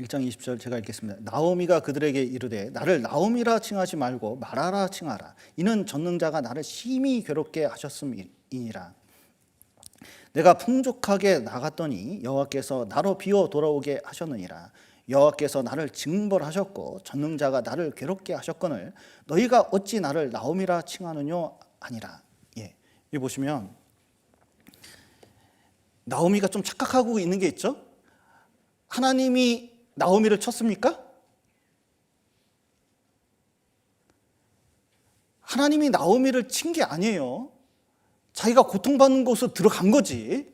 1장 20절 제가 읽겠습니다. 나오미가 그들에게 이르되 나를 나오미라 칭하지 말고 마라라 칭하라. 이는 전능자가 나를 심히 괴롭게 하셨음이니라. 내가 풍족하게 나갔더니 여호와께서 나로 비워 돌아오게 하셨느니라. 여호와께서 나를 징벌하셨고 전능자가 나를 괴롭게 하셨거늘 너희가 어찌 나를 나오미라 칭하느뇨 아니라. 예, 여기 보시면 나오미가 좀 착각하고 있는 게 있죠. 하나님이 나오미를 쳤습니까? 하나님이 나오미를 친 게 아니에요. 자기가 고통받는 곳으로 들어간 거지.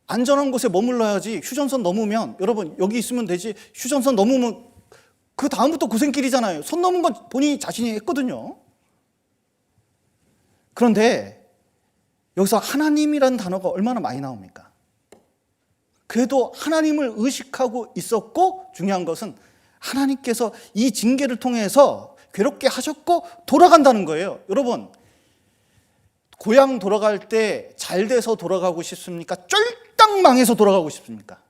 안전한 곳에 머물러야지. 휴전선 넘으면, 여러분 여기 있으면 되지, 휴전선 넘으면 그 다음부터 고생길이잖아요. 선 넘은 건 본인이 자신이 했거든요. 그런데 여기서 하나님이라는 단어가 얼마나 많이 나옵니까? 그래도 하나님을 의식하고 있었고, 중요한 것은 하나님께서 이 징계를 통해서 괴롭게 하셨고 돌아간다는 거예요. 여러분, 고향 돌아갈 때 잘 돼서 돌아가고 싶습니까? 쫄딱 망해서 돌아가고 싶습니까?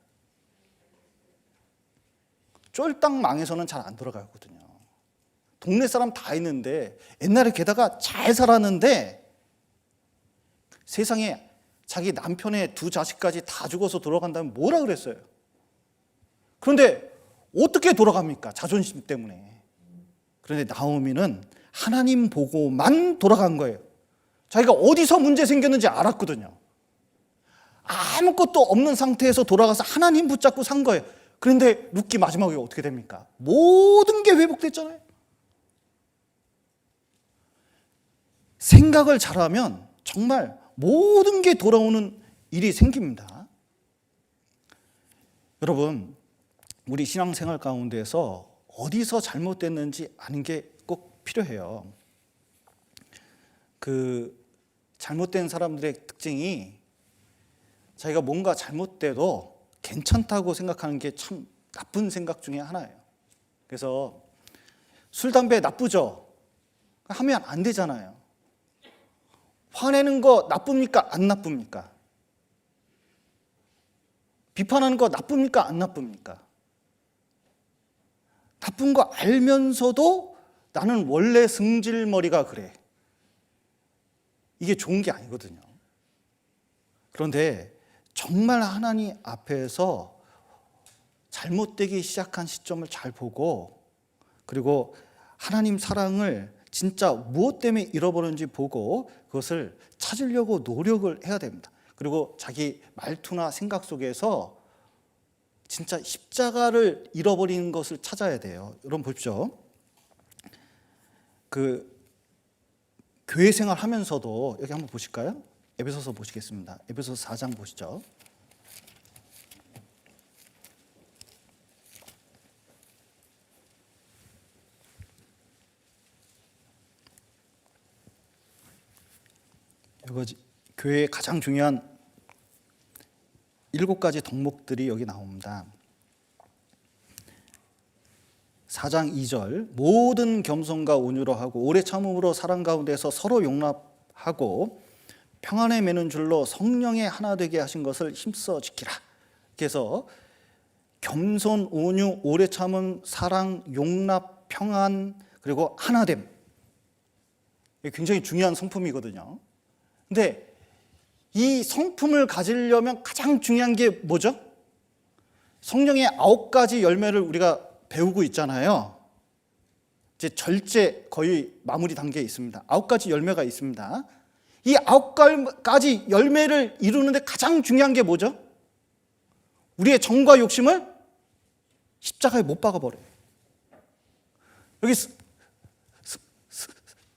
쫄딱 망해서는 잘 안 돌아가거든요. 동네 사람 다 있는데, 옛날에 게다가 잘 살았는데 세상에 자기 남편의 두 자식까지 다 죽어서 돌아간다면 뭐라 그랬어요? 그런데 어떻게 돌아갑니까? 자존심 때문에. 그런데 나오미는 하나님 보고만 돌아간 거예요. 자기가 어디서 문제 생겼는지 알았거든요. 아무것도 없는 상태에서 돌아가서 하나님 붙잡고 산 거예요. 그런데 룻기 마지막에 어떻게 됩니까? 모든 게 회복됐잖아요. 생각을 잘하면 정말 모든 게 돌아오는 일이 생깁니다. 여러분, 우리 신앙생활 가운데서 어디서 잘못됐는지 아는 게 꼭 필요해요. 잘못된 사람들의 특징이 자기가 뭔가 잘못돼도 괜찮다고 생각하는 게 참 나쁜 생각 중에 하나예요. 그래서 술, 담배 나쁘죠? 하면 안 되잖아요. 화내는 거 나쁩니까? 안 나쁩니까? 비판하는 거 나쁩니까? 안 나쁩니까? 나쁜 거 알면서도 나는 원래 승질머리가 그래. 이게 좋은 게 아니거든요. 그런데 정말 하나님 앞에서 잘못되기 시작한 시점을 잘 보고, 그리고 하나님 사랑을 진짜 무엇 때문에 잃어버렸는지 보고 그것을 찾으려고 노력을 해야 됩니다. 그리고 자기 말투나 생각 속에서 진짜 십자가를 잃어버리는 것을 찾아야 돼요. 여러분 보십시오. 교회 생활 하면서도 여기 한번 보실까요? 에베소서 보시겠습니다. 에베소서 4장 보시죠. 이거지. 교회의 가장 중요한 7가지 덕목들이 여기 나옵니다. 4장 2절, 모든 겸손과 온유로 하고 오래 참음으로 사랑 가운데서 서로 용납하고 평안에 매는 줄로 성령의 하나 되게 하신 것을 힘써 지키라. 그래서 겸손, 온유, 오래 참음, 사랑, 용납, 평안, 그리고 하나됨. 이게 굉장히 중요한 성품이거든요. 근데 이 성품을 가지려면 가장 중요한 게 뭐죠? 성령의 9가지 열매를 우리가 배우고 있잖아요. 이제 절제 거의 마무리 단계에 있습니다. 9가지 열매가 있습니다. 이 9가지 열매를 이루는데 가장 중요한 게 뭐죠? 우리의 정과 욕심을 십자가에 못 박아버려요. 여기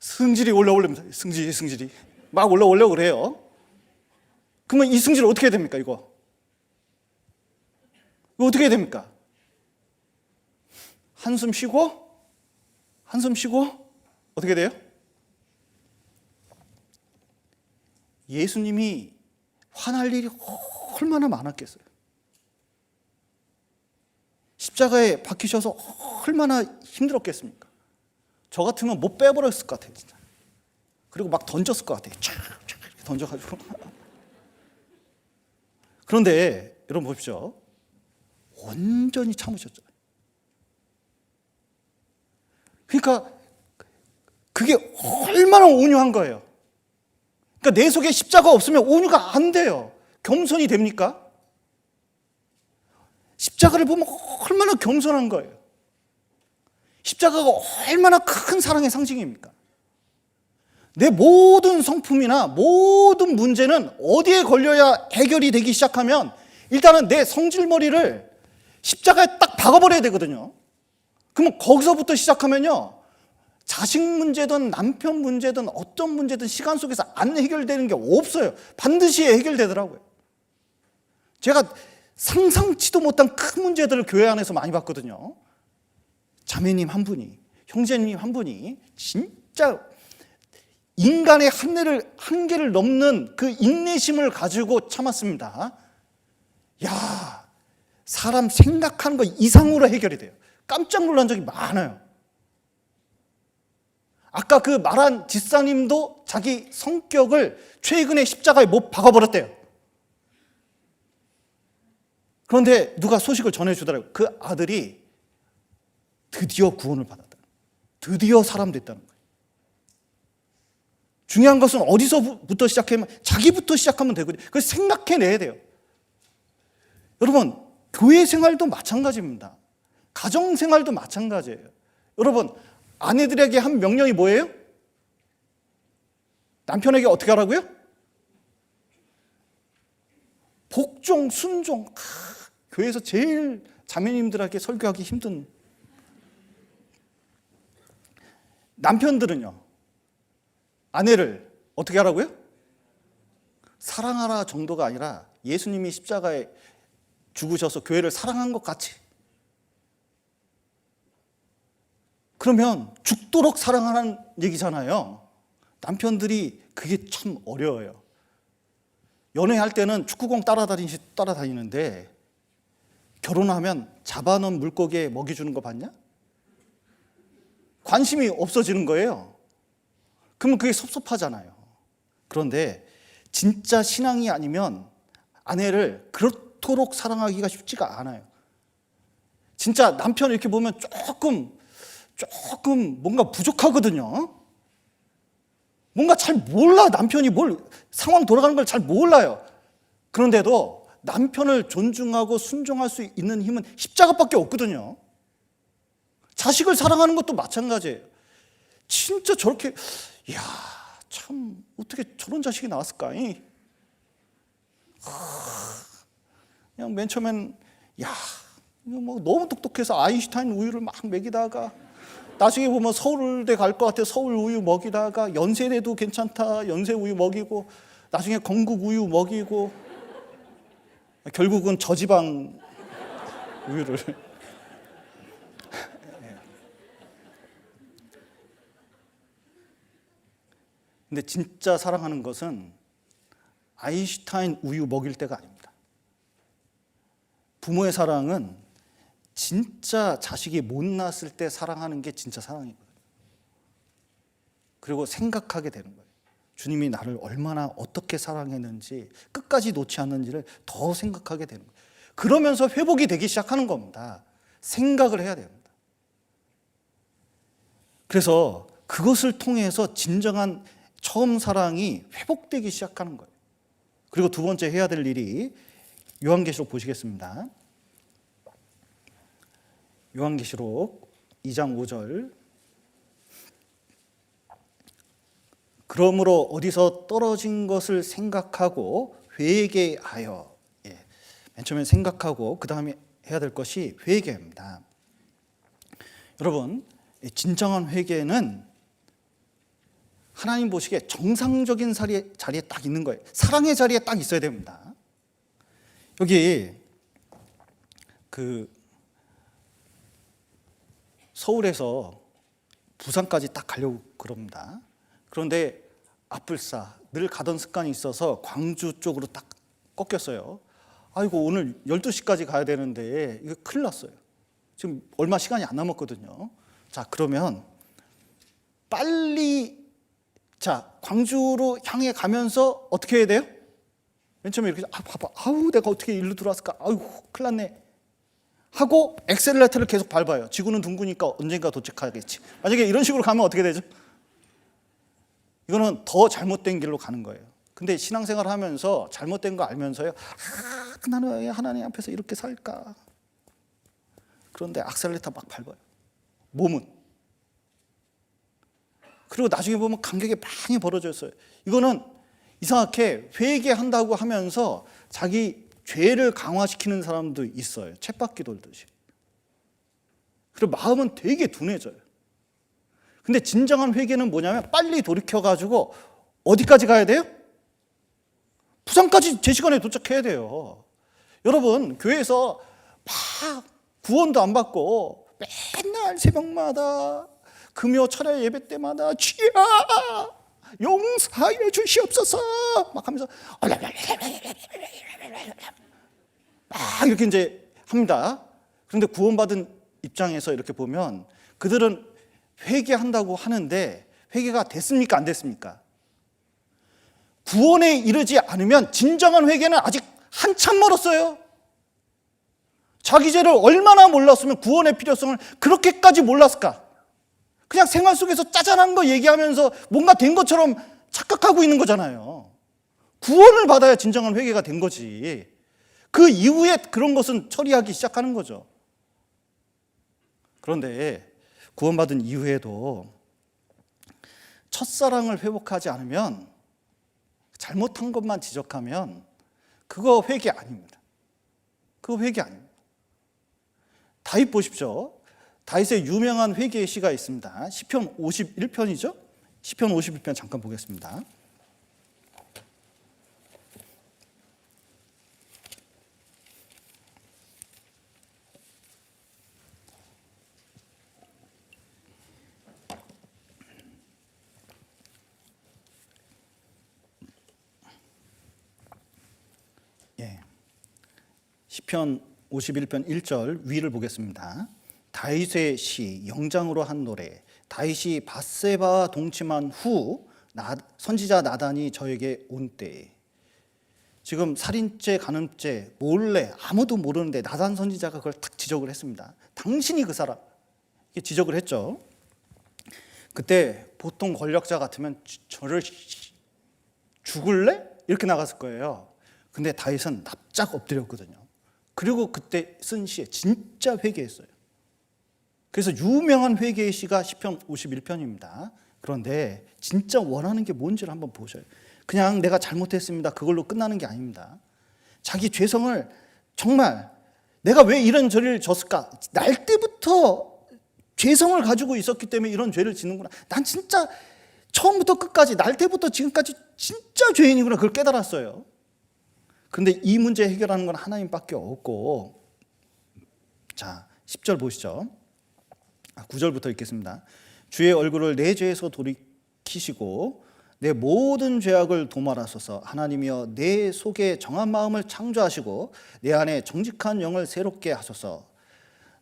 승질이 올라오렵니다. 승질이 막 올라오려고 그래요. 그러면 이 승질 어떻게 해야 됩니까? 이거 어떻게 해야 됩니까? 한숨 쉬고 어떻게 돼요? 예수님이 화날 일이 얼마나 많았겠어요. 십자가에 박히셔서 얼마나 힘들었겠습니까? 저 같으면 못 빼버렸을 것 같아요, 진짜. 그리고 막 던졌을 것 같아요. 쫙 이렇게 던져가지고. 그런데 여러분 보십시오. 온전히 참으셨죠. 그러니까 그게 얼마나 온유한 거예요. 그러니까 내 속에 십자가 없으면 온유가 안 돼요. 겸손이 됩니까? 십자가를 보면 얼마나 겸손한 거예요. 십자가가 얼마나 큰 사랑의 상징입니까? 내 모든 성품이나 모든 문제는 어디에 걸려야 해결이 되기 시작하면 일단은 내 성질머리를 십자가에 딱 박아버려야 되거든요. 그러면 거기서부터 시작하면요, 자식 문제든 남편 문제든 어떤 문제든 시간 속에서 안 해결되는 게 없어요. 반드시 해결되더라고요. 제가 상상치도 못한 큰 문제들을 교회 안에서 많이 봤거든요. 자매님 한 분이, 형제님 한 분이 진짜 인간의 한계를 넘는 그 인내심을 가지고 참았습니다. 야, 사람 생각하는 것 이상으로 해결이 돼요. 깜짝 놀란 적이 많아요. 아까 그 말한 집사님도 자기 성격을 최근에 십자가에 못 박아버렸대요. 그런데 누가 소식을 전해주더라고요. 그 아들이 드디어 구원을 받았다. 드디어 사람 됐다는 거예요. 중요한 것은 어디서부터 시작하면 자기부터 시작하면 되거든요. 그걸 생각해내야 돼요. 여러분, 교회 생활도 마찬가지입니다. 가정 생활도 마찬가지예요. 여러분, 아내들에게 한 명령이 뭐예요? 남편에게 어떻게 하라고요? 복종, 순종. 교회에서 제일 자매님들에게 설교하기 힘든. 남편들은요, 아내를 어떻게 하라고요? 사랑하라 정도가 아니라 예수님이 십자가에 죽으셔서 교회를 사랑한 것 같이. 그러면 죽도록 사랑하는 얘기잖아요. 남편들이 그게 참 어려워요. 연애할 때는 축구공 따라다니는데 결혼하면 잡아놓은 물고기에 먹이 주는 거 봤냐? 관심이 없어지는 거예요. 그러면 그게 섭섭하잖아요. 그런데 진짜 신앙이 아니면 아내를 그렇도록 사랑하기가 쉽지가 않아요. 진짜 남편 이렇게 보면 조금 뭔가 부족하거든요. 뭔가 잘 몰라. 남편이 상황 돌아가는 걸 잘 몰라요. 그런데도 남편을 존중하고 순종할 수 있는 힘은 십자가밖에 없거든요. 자식을 사랑하는 것도 마찬가지예요. 진짜 저렇게, 이야, 참 어떻게 저런 자식이 나왔을까? 그냥 맨 처음엔 야, 이거 뭐 너무 똑똑해서 아인슈타인 우유를 막 먹이다가 나중에 보면 서울대 갈 것 같아 서울 우유 먹이다가 연세대도 괜찮다 연세 우유 먹이고 나중에 건국 우유 먹이고 결국은 저지방 우유를. 근데 진짜 사랑하는 것은 아인슈타인 우유 먹일 때가 아닙니다. 부모의 사랑은 진짜 자식이 못 낳았을 때 사랑하는 게 진짜 사랑이거든요. 그리고 생각하게 되는 거예요. 주님이 나를 얼마나 어떻게 사랑했는지 끝까지 놓지 않는지를 더 생각하게 되는 거예요. 그러면서 회복이 되기 시작하는 겁니다. 생각을 해야 됩니다. 그래서 그것을 통해서 진정한 처음 사랑이 회복되기 시작하는 거예요. 그리고 두 번째 해야 될 일이 요한계시록 보시겠습니다. 요한계시록 2장 5절. 그러므로 어디서 떨어진 것을 생각하고 회개하여. 맨 처음에 생각하고 그 다음에 해야 될 것이 회개입니다. 여러분, 진정한 회개는 하나님 보시기에 정상적인 자리에 딱 있는 거예요. 사랑의 자리에 딱 있어야 됩니다. 여기 서울에서 부산까지 딱 가려고 그럽니다. 그런데 앞불사 늘 가던 습관이 있어서 광주 쪽으로 딱 꺾였어요. 아이고 오늘 12시까지 가야 되는데 이거 큰일 났어요. 지금 얼마 시간이 안 남았거든요. 자, 그러면 빨리 광주로 향해 가면서 어떻게 해야 돼요? 맨 처음에 이렇게 봐봐. 아우 내가 어떻게 일로 들어왔을까? 아이고 큰일 났네. 하고 엑셀레이터를 계속 밟아요. 지구는 둥그니까 언젠가 도착하겠지. 만약에 이런 식으로 가면 어떻게 되죠? 이거는 더 잘못된 길로 가는 거예요. 근데 신앙생활을 하면서 잘못된 거 알면서요, 나는 왜 하나님 앞에서 이렇게 살까? 그런데 엑셀레이터 막 밟아요. 몸은. 그리고 나중에 보면 간격이 많이 벌어졌어요. 이거는 이상하게 회개한다고 하면서 자기 죄를 강화시키는 사람도 있어요. 쳇바퀴 돌듯이. 그리고 마음은 되게 둔해져요. 근데 진정한 회개는 뭐냐면 빨리 돌이켜가지고 어디까지 가야 돼요? 부산까지 제 시간에 도착해야 돼요. 여러분, 교회에서 막 구원도 안 받고 맨날 새벽마다 금요 철야 예배 때마다 주여 용서하여 주시옵소서 막 하면서 막 이렇게 이제 합니다. 그런데 구원받은 입장에서 이렇게 보면 그들은 회개한다고 하는데 회개가 됐습니까? 안 됐습니까? 구원에 이르지 않으면 진정한 회개는 아직 한참 멀었어요. 자기 죄를 얼마나 몰랐으면 구원의 필요성을 그렇게까지 몰랐을까? 그냥 생활 속에서 짜잘한 거 얘기하면서 뭔가 된 것처럼 착각하고 있는 거잖아요. 구원을 받아야 진정한 회개가 된 거지. 그 이후에 그런 것은 처리하기 시작하는 거죠. 그런데 구원받은 이후에도 첫사랑을 회복하지 않으면, 잘못한 것만 지적하면 그거 회개 아닙니다. 그거 회개 아닙니다. 다윗 보십시오. 다윗의 유명한 회개의 시가 있습니다. 시편 51편이죠. 시편 51편 잠깐 보겠습니다. 시편 51편 1절 위를 보겠습니다. 다윗의 시 영장으로 한 노래. 다윗이 밧세바와 동침한 후 선지자 나단이 저에게 온 때에. 지금 살인죄, 간음죄 몰래 아무도 모르는데 나단 선지자가 그걸 딱 지적을 했습니다. 당신이 그 사람, 이렇게 지적을 했죠. 그때 보통 권력자 같으면 저를 죽을래? 이렇게 나갔을 거예요. 근데 다윗은 납작 엎드렸거든요. 그리고 그때 쓴 시에 진짜 회개했어요. 그래서 유명한 회개의 시가 시편 51편입니다. 그런데 진짜 원하는 게 뭔지를 한번 보셔요. 그냥 내가 잘못했습니다, 그걸로 끝나는 게 아닙니다. 자기 죄성을 정말 내가 왜 이런 죄를 졌을까? 날 때부터 죄성을 가지고 있었기 때문에 이런 죄를 짓는구나. 난 진짜 처음부터 끝까지 날 때부터 지금까지 진짜 죄인이구나. 그걸 깨달았어요. 그런데 이 문제 해결하는 건 하나님밖에 없고, 자 10절 보시죠. 9절부터 읽겠습니다. 주의 얼굴을 내 죄에서 돌이키시고 내 모든 죄악을 도말하소서. 하나님이여 내 속에 정한 마음을 창조하시고 내 안에 정직한 영을 새롭게 하소서.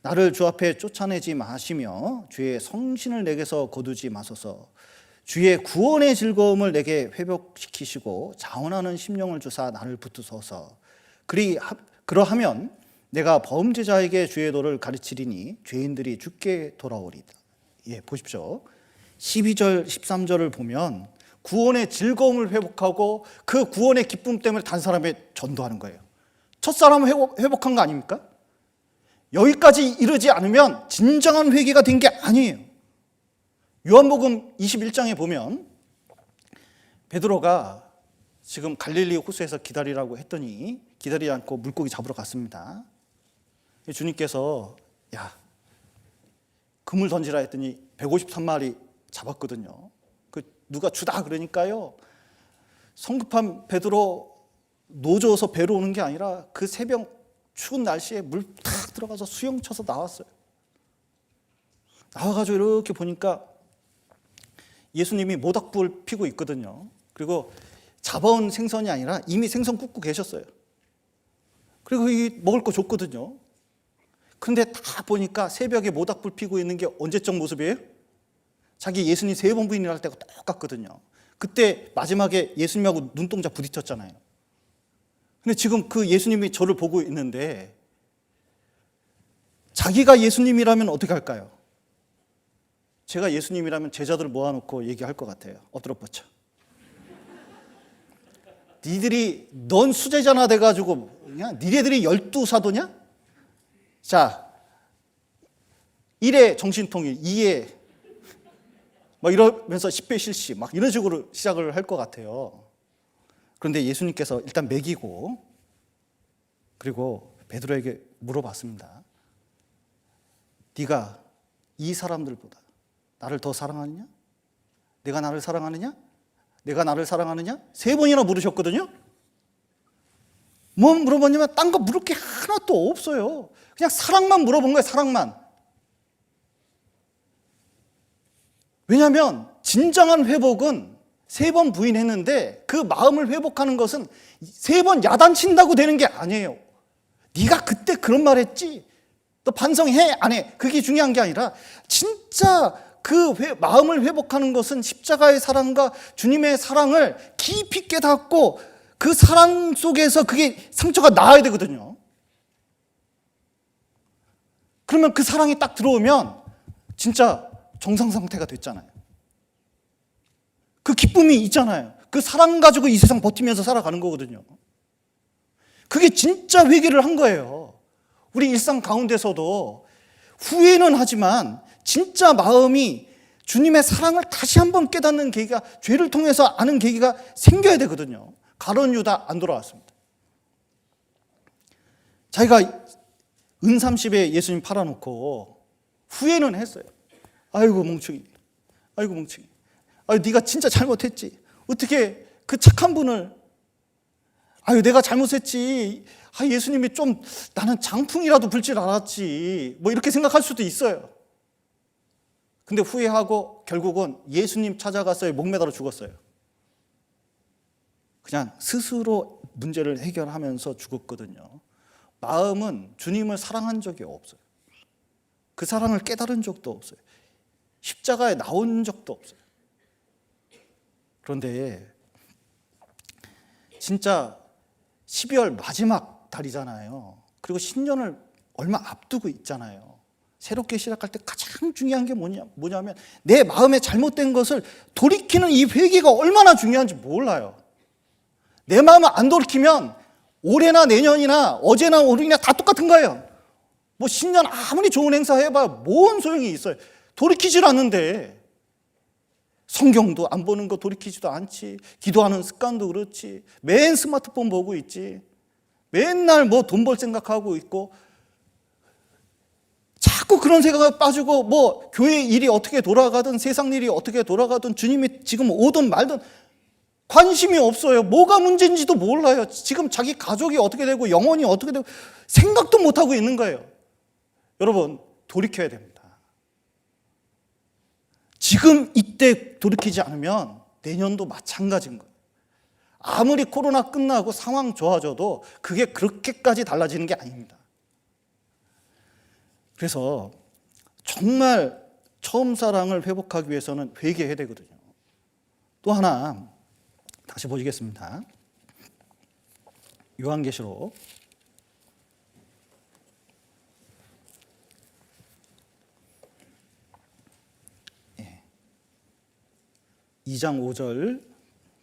나를 주 앞에 쫓아내지 마시며 주의 성신을 내게서 거두지 마소서. 주의 구원의 즐거움을 내게 회복시키시고 자원하는 심령을 주사 나를 붙드소서. 그러하면 내가 범죄자에게 주의 도를 가르치리니 죄인들이 주께 돌아오리다. 보십시오. 12절 13절을 보면 구원의 즐거움을 회복하고 그 구원의 기쁨 때문에 다른 사람에 전도하는 거예요. 첫사람을 회복한 거 아닙니까? 여기까지 이르지 않으면 진정한 회개가 된 게 아니에요. 요한복음 21장에 보면 베드로가 지금 갈릴리 호수에서 기다리라고 했더니 기다리지 않고 물고기 잡으러 갔습니다. 주님께서 야, 그물 던지라 했더니 153마리 잡았거든요. 그 누가 주다 그러니까요, 성급한 베드로 노져서 배로 오는 게 아니라 그 새벽 추운 날씨에 물 탁 들어가서 수영 쳐서 나왔어요. 나와가지고 이렇게 보니까 예수님이 모닥불 피고 있거든요. 그리고 잡아온 생선이 아니라 이미 생선 굽고 계셨어요. 그리고 먹을 거 줬거든요. 그런데 다 보니까 새벽에 모닥불 피고 있는 게 언제적 모습이에요? 자기 예수님 세 번 부인할 때가 똑같거든요. 그때 마지막에 예수님하고 눈동자 부딪혔잖아요. 근데 지금 그 예수님이 저를 보고 있는데 자기가 예수님이라면 어떻게 할까요? 제가 예수님이라면 제자들 모아놓고 얘기할 것 같아요. 엎드려 뻗쳐. 니들이 넌 수제자나 돼가지고 그냥 니네들이 12사도냐? 자, 1회 정신통일, 2회 막 이러면서 10회 실시 막 이런 식으로 시작을 할 것 같아요. 그런데 예수님께서 일단 먹이고 그리고 베드로에게 물어봤습니다. 네가 이 사람들보다 나를 더 사랑하느냐? 내가 나를 사랑하느냐? 내가 나를 사랑하느냐? 3번이나 물으셨거든요. 뭐 물어봤냐면 딴 거 물을 게 하나도 없어요. 그냥 사랑만 물어본 거예요. 사랑만. 왜냐하면 진정한 회복은 3번 부인했는데 그 마음을 회복하는 것은 3번 야단친다고 되는 게 아니에요. 네가 그때 그런 말 했지? 너 반성해? 안 해? 그게 중요한 게 아니라 진짜 그 마음을 회복하는 것은 십자가의 사랑과 주님의 사랑을 깊이 깨닫고 그 사랑 속에서 그게 상처가 나아야 되거든요. 그러면 그 사랑이 딱 들어오면 진짜 정상 상태가 됐잖아요. 그 기쁨이 있잖아요. 그 사랑 가지고 이 세상 버티면서 살아가는 거거든요. 그게 진짜 회개를 한 거예요. 우리 일상 가운데서도 후회는 하지만 진짜 마음이 주님의 사랑을 다시 한번 깨닫는 계기가, 죄를 통해서 아는 계기가 생겨야 되거든요. 가룟 유다 안 돌아왔습니다. 자기가 은 30에 예수님 팔아놓고 후회는 했어요. 아이고 멍청이, 아이고 멍청이, 아유 네가 진짜 잘못했지. 어떻게 그 착한 분을, 아유 내가 잘못했지. 예수님이 좀 나는 장풍이라도 불 줄 알았지. 뭐 이렇게 생각할 수도 있어요. 근데 후회하고 결국은 예수님 찾아갔어요. 목매달아 죽었어요. 그냥 스스로 문제를 해결하면서 죽었거든요. 마음은 주님을 사랑한 적이 없어요. 그 사랑을 깨달은 적도 없어요. 십자가에 나온 적도 없어요. 그런데 진짜 12월 마지막 달이잖아요. 그리고 신년을 얼마 앞두고 있잖아요. 새롭게 시작할 때 가장 중요한 게 뭐냐면 내 마음에 잘못된 것을 돌이키는 이 회개가 얼마나 중요한지 몰라요. 내 마음을 안 돌이키면 올해나 내년이나 어제나 오늘이나 다 똑같은 거예요. 뭐 신년 아무리 좋은 행사 해봐야 뭔 소용이 있어요. 돌이키질 않는데. 성경도 안 보는 거 돌이키지도 않지. 기도하는 습관도 그렇지. 맨 스마트폰 보고 있지. 맨날 뭐 돈 벌 생각하고 있고 자꾸 그런 생각에 빠지고 뭐 교회 일이 어떻게 돌아가든 세상 일이 어떻게 돌아가든 주님이 지금 오든 말든 관심이 없어요. 뭐가 문제인지도 몰라요. 지금 자기 가족이 어떻게 되고 영혼이 어떻게 되고 생각도 못하고 있는 거예요. 여러분 돌이켜야 됩니다. 지금 이때 돌이키지 않으면 내년도 마찬가지인 거예요. 아무리 코로나 끝나고 상황 좋아져도 그게 그렇게까지 달라지는 게 아닙니다. 그래서 정말 처음 사랑을 회복하기 위해서는 회개해야 되거든요. 또 하나 다시 보시겠습니다. 요한계시록 2장 5절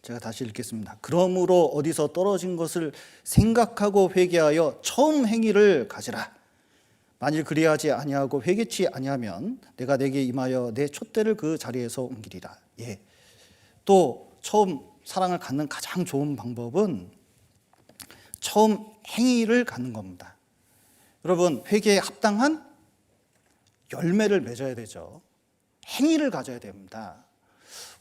제가 다시 읽겠습니다. 그러므로 어디서 떨어진 것을 생각하고 회개하여 처음 행위를 가지라. 만일 그리하지 아니하고 회개치 아니하면 내가 내게 임하여 내 촛대를 그 자리에서 옮기리라. 예. 또 처음 사랑을 갖는 가장 좋은 방법은 처음 행위를 갖는 겁니다. 여러분 회개에 합당한 열매를 맺어야 되죠. 행위를 가져야 됩니다.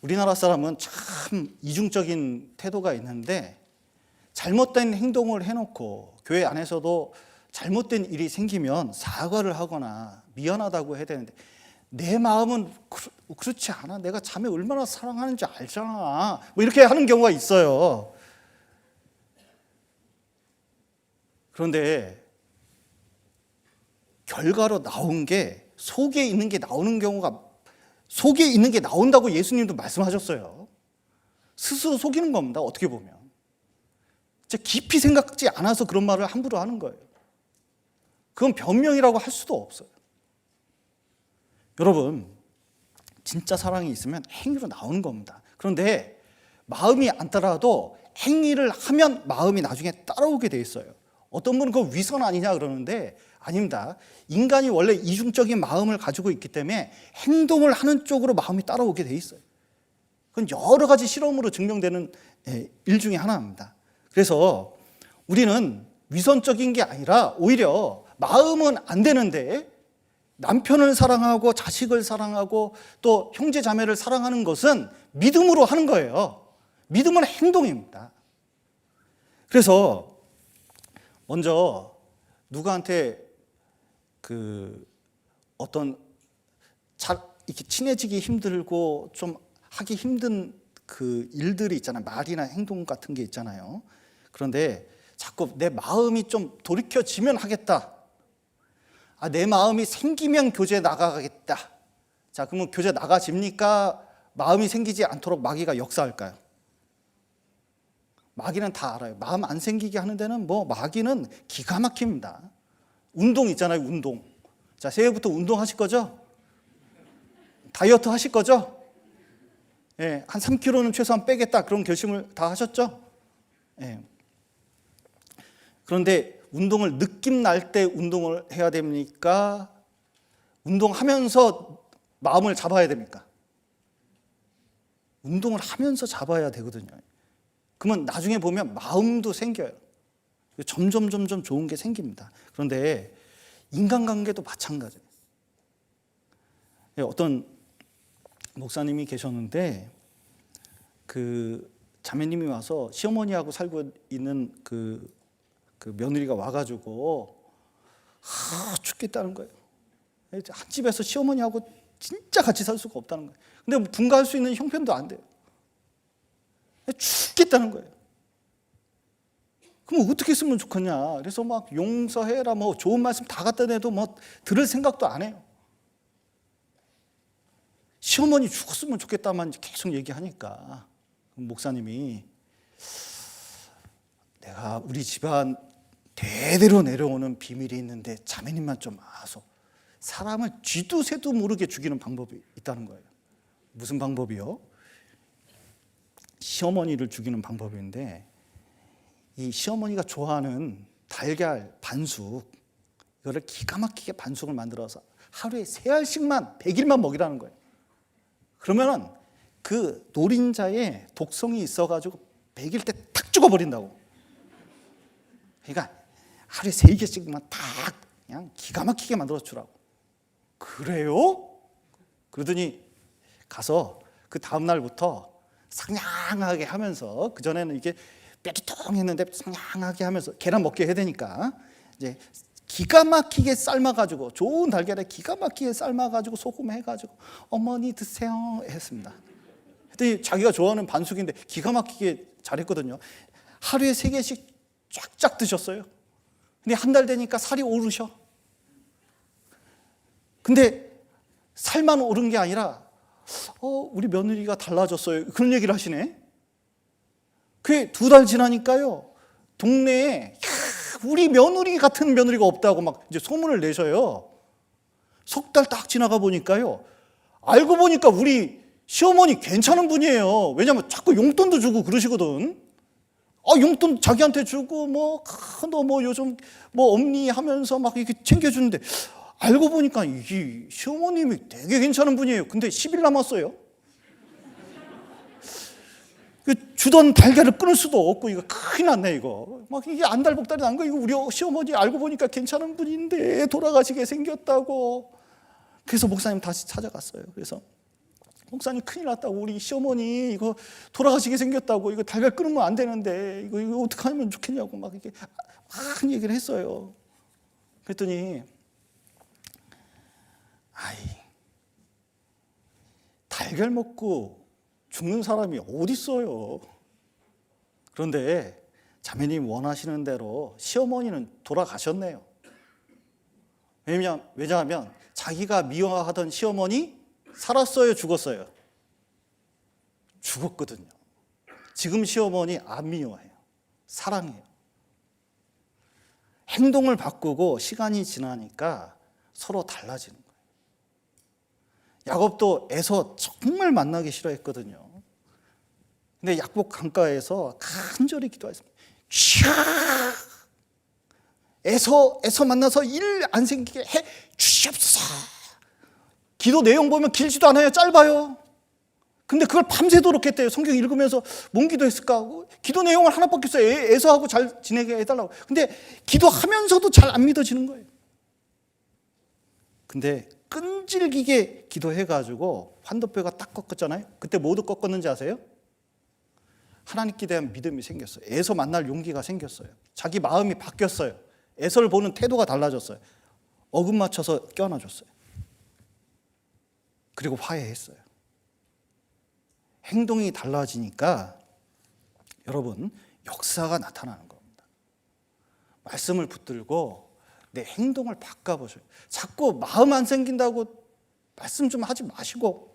우리나라 사람은 참 이중적인 태도가 있는데 잘못된 행동을 해놓고 교회 안에서도 잘못된 일이 생기면 사과를 하거나 미안하다고 해야 되는데 내 마음은 그렇지 않아. 내가 자매 얼마나 사랑하는지 알잖아. 뭐 이렇게 하는 경우가 있어요. 그런데 결과로 나온 게 속에 있는 게 나오는 경우가 속에 있는 게 나온다고 예수님도 말씀하셨어요. 스스로 속이는 겁니다. 어떻게 보면. 깊이 생각지 않아서 그런 말을 함부로 하는 거예요. 그건 변명이라고 할 수도 없어요. 여러분, 진짜 사랑이 있으면 행위로 나오는 겁니다. 그런데 마음이 안 따라도 행위를 하면 마음이 나중에 따라오게 돼 있어요. 어떤 분은 그거 위선 아니냐 그러는데 아닙니다. 인간이 원래 이중적인 마음을 가지고 있기 때문에 행동을 하는 쪽으로 마음이 따라오게 돼 있어요. 그건 여러 가지 실험으로 증명되는 일 중에 하나입니다. 그래서 우리는 위선적인 게 아니라 오히려 마음은 안 되는데 남편을 사랑하고 자식을 사랑하고 또 형제 자매를 사랑하는 것은 믿음으로 하는 거예요. 믿음은 행동입니다. 그래서 먼저 누구한테 어떤 이렇게 친해지기 힘들고 좀 하기 힘든 그 일들이 있잖아요. 말이나 행동 같은 게 있잖아요. 그런데 자꾸 내 마음이 좀 돌이켜지면 하겠다. 내 마음이 생기면 교제 나가겠다. 자, 그러면 교제 나가집니까? 마음이 생기지 않도록 마귀가 역사할까요? 마귀는 다 알아요. 마음 안 생기게 하는 데는 마귀는 기가 막힙니다. 운동 있잖아요, 운동. 자, 새해부터 운동하실 거죠? 다이어트 하실 거죠? 예, 한 3kg는 최소한 빼겠다. 그런 결심을 다 하셨죠? 예. 그런데 운동을 느낌 날 때 운동을 해야 됩니까? 운동하면서 마음을 잡아야 됩니까? 운동을 하면서 잡아야 되거든요. 그러면 나중에 보면 마음도 생겨요. 점점 좋은 게 생깁니다. 그런데 인간관계도 마찬가지예요. 어떤 목사님이 계셨는데 그 자매님이 와서 시어머니하고 살고 있는 그 며느리가 와가지고 죽겠다는 거예요. 한 집에서 시어머니하고 진짜 같이 살 수가 없다는 거예요. 근데 분가할 수 있는 형편도 안 돼요. 죽겠다는 거예요. 그럼 어떻게 했으면 좋겠냐. 그래서 막 용서해라 좋은 말씀 다 갖다 대도 들을 생각도 안 해요. 시어머니 죽었으면 좋겠다만 계속 얘기하니까 목사님이 내가 우리 집안 대대로 내려오는 비밀이 있는데 자매님만 좀 와서 사람을 쥐도 새도 모르게 죽이는 방법이 있다는 거예요. 무슨 방법이요? 시어머니를 죽이는 방법인데 이 시어머니가 좋아하는 달걀 반숙 이거를 기가 막히게 반숙을 만들어서 하루에 3알씩만 100일만 먹이라는 거예요. 그러면은 그 노린자에 독성이 있어가지고 100일 때 탁 죽어버린다고. 그러니까 하루에 3개씩만 딱 그냥 기가 막히게 만들어 주라고. 그래요? 그러더니 가서 그 다음 날부터 상냥하게 하면서 그전에는 이게 뾰루통했는데 상냥하게 하면서 계란 먹게 해야 되니까 이제 기가 막히게 삶아가지고 좋은 달걀에 기가 막히게 삶아가지고 소금 해가지고 어머니 드세요 했습니다. 그랬더니 자기가 좋아하는 반숙인데 기가 막히게 잘했거든요. 하루에 3개씩 쫙쫙 드셨어요. 근데 한 달 되니까 살이 오르셔. 근데 살만 오른 게 아니라 우리 며느리가 달라졌어요. 그런 얘기를 하시네. 그게 2달 지나니까요. 동네에 우리 며느리 같은 며느리가 없다고 막 이제 소문을 내셔요. 3달 딱 지나가 보니까요. 알고 보니까 우리 시어머니 괜찮은 분이에요. 왜냐면 자꾸 용돈도 주고 그러시거든. 용돈 자기한테 주고 너 요즘 없니 하면서 막 이렇게 챙겨주는데 알고 보니까 이 시어머님이 되게 괜찮은 분이에요. 근데 10일 남았어요. 주던 달걀을 끊을 수도 없고 이거 큰일 났네 이거. 이게 안달복달이 난 거. 이거 우리 시어머니 알고 보니까 괜찮은 분인데 돌아가시게 생겼다고. 그래서 목사님 다시 찾아갔어요. 그래서 목사님 큰일 났다고. 우리 시어머니 이거 돌아가시게 생겼다고. 이거 달걀 끊으면 안 되는데 이거 어떻게 하면 좋겠냐고 막 이렇게 막 얘기를 했어요. 그랬더니 달걀 먹고 죽는 사람이 어디 있어요. 그런데 자매님 원하시는 대로 시어머니는 돌아가셨네요. 왜냐하면 자기가 미워하던 시어머니 살았어요, 죽었어요? 죽었거든요. 지금 시어머니 안 미워해요. 사랑해요. 행동을 바꾸고 시간이 지나니까 서로 달라지는 거예요. 야곱도 에서 정말 만나기 싫어했거든요. 근데 야곱 강가에서 간절히 기도했습니다. 에서 만나서 일 안 생기게 해 주시옵소서. 기도 내용 보면 길지도 않아요. 짧아요. 근데 그걸 밤새도록 했대요. 성경 읽으면서 뭔 기도했을까 하고, 기도 내용을 하나밖에 없어요. 에서하고 잘 지내게 해달라고. 근데 기도하면서도 잘 안 믿어지는 거예요. 근데 끈질기게 기도해가지고 환도뼈가 딱 꺾었잖아요. 그때 뭐도 꺾었는지 아세요? 하나님께 대한 믿음이 생겼어요. 에서 만날 용기가 생겼어요. 자기 마음이 바뀌었어요. 에서를 보는 태도가 달라졌어요. 어긋 맞춰서 껴안아줬어요. 그리고 화해했어요. 행동이 달라지니까 여러분, 역사가 나타나는 겁니다. 말씀을 붙들고 내 행동을 바꿔보셔요. 자꾸 마음 안 생긴다고 말씀 좀 하지 마시고,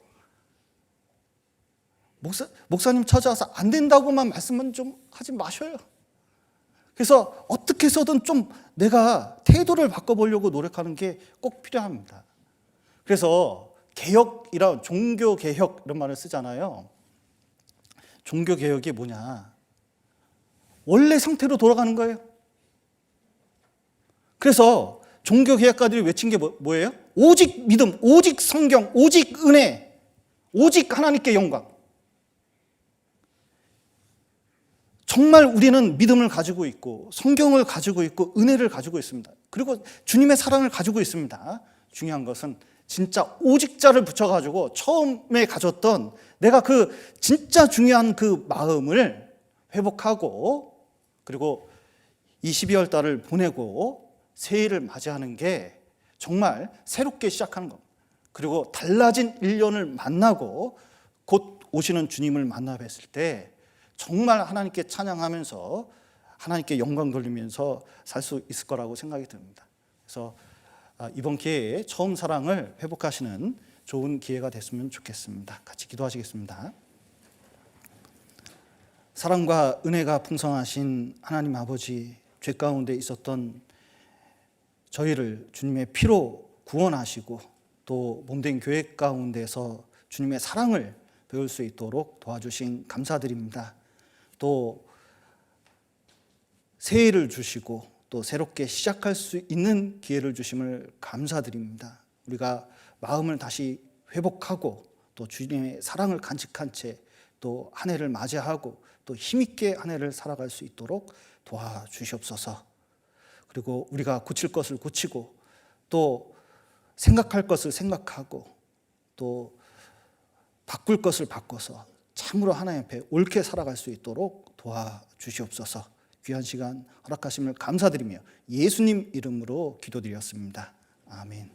목사님 찾아와서 안 된다고만 말씀은 좀 하지 마셔요. 그래서 어떻게 해서든 좀 내가 태도를 바꿔보려고 노력하는 게 꼭 필요합니다. 그래서 개혁이란, 종교개혁 이런 말을 쓰잖아요. 종교개혁이 뭐냐? 원래 상태로 돌아가는 거예요. 그래서 종교개혁가들이 외친 게 뭐예요? 오직 믿음, 오직 성경, 오직 은혜, 오직 하나님께 영광. 정말 우리는 믿음을 가지고 있고 성경을 가지고 있고 은혜를 가지고 있습니다. 그리고 주님의 사랑을 가지고 있습니다. 중요한 것은 진짜 오직자를 붙여가지고 처음에 가졌던 내가 그 진짜 중요한 그 마음을 회복하고, 그리고 이 12월 달을 보내고 새해를 맞이하는 게 정말 새롭게 시작하는 겁니다. 그리고 달라진 1년을 만나고 곧 오시는 주님을 만나 뵀을 때 정말 하나님께 찬양하면서 하나님께 영광 돌리면서 살 수 있을 거라고 생각이 듭니다. 그래서 이번 기회에 처음 사랑을 회복하시는 좋은 기회가 됐으면 좋겠습니다. 같이 기도하시겠습니다. 사랑과 은혜가 풍성하신 하나님 아버지, 죄 가운데 있었던 저희를 주님의 피로 구원하시고 또 몸된 교회 가운데서 주님의 사랑을 배울 수 있도록 도와주신 감사드립니다. 또 새해를 주시고 또 새롭게 시작할 수 있는 기회를 주심을 감사드립니다. 우리가 마음을 다시 회복하고 또 주님의 사랑을 간직한 채 또 한 해를 맞이하고 또 힘있게 한 해를 살아갈 수 있도록 도와주시옵소서. 그리고 우리가 고칠 것을 고치고 또 생각할 것을 생각하고 또 바꿀 것을 바꿔서 참으로 하나님 앞에 옳게 살아갈 수 있도록 도와주시옵소서. 귀한 시간 허락하심을 감사드리며 예수님 이름으로 기도드렸습니다. 아멘.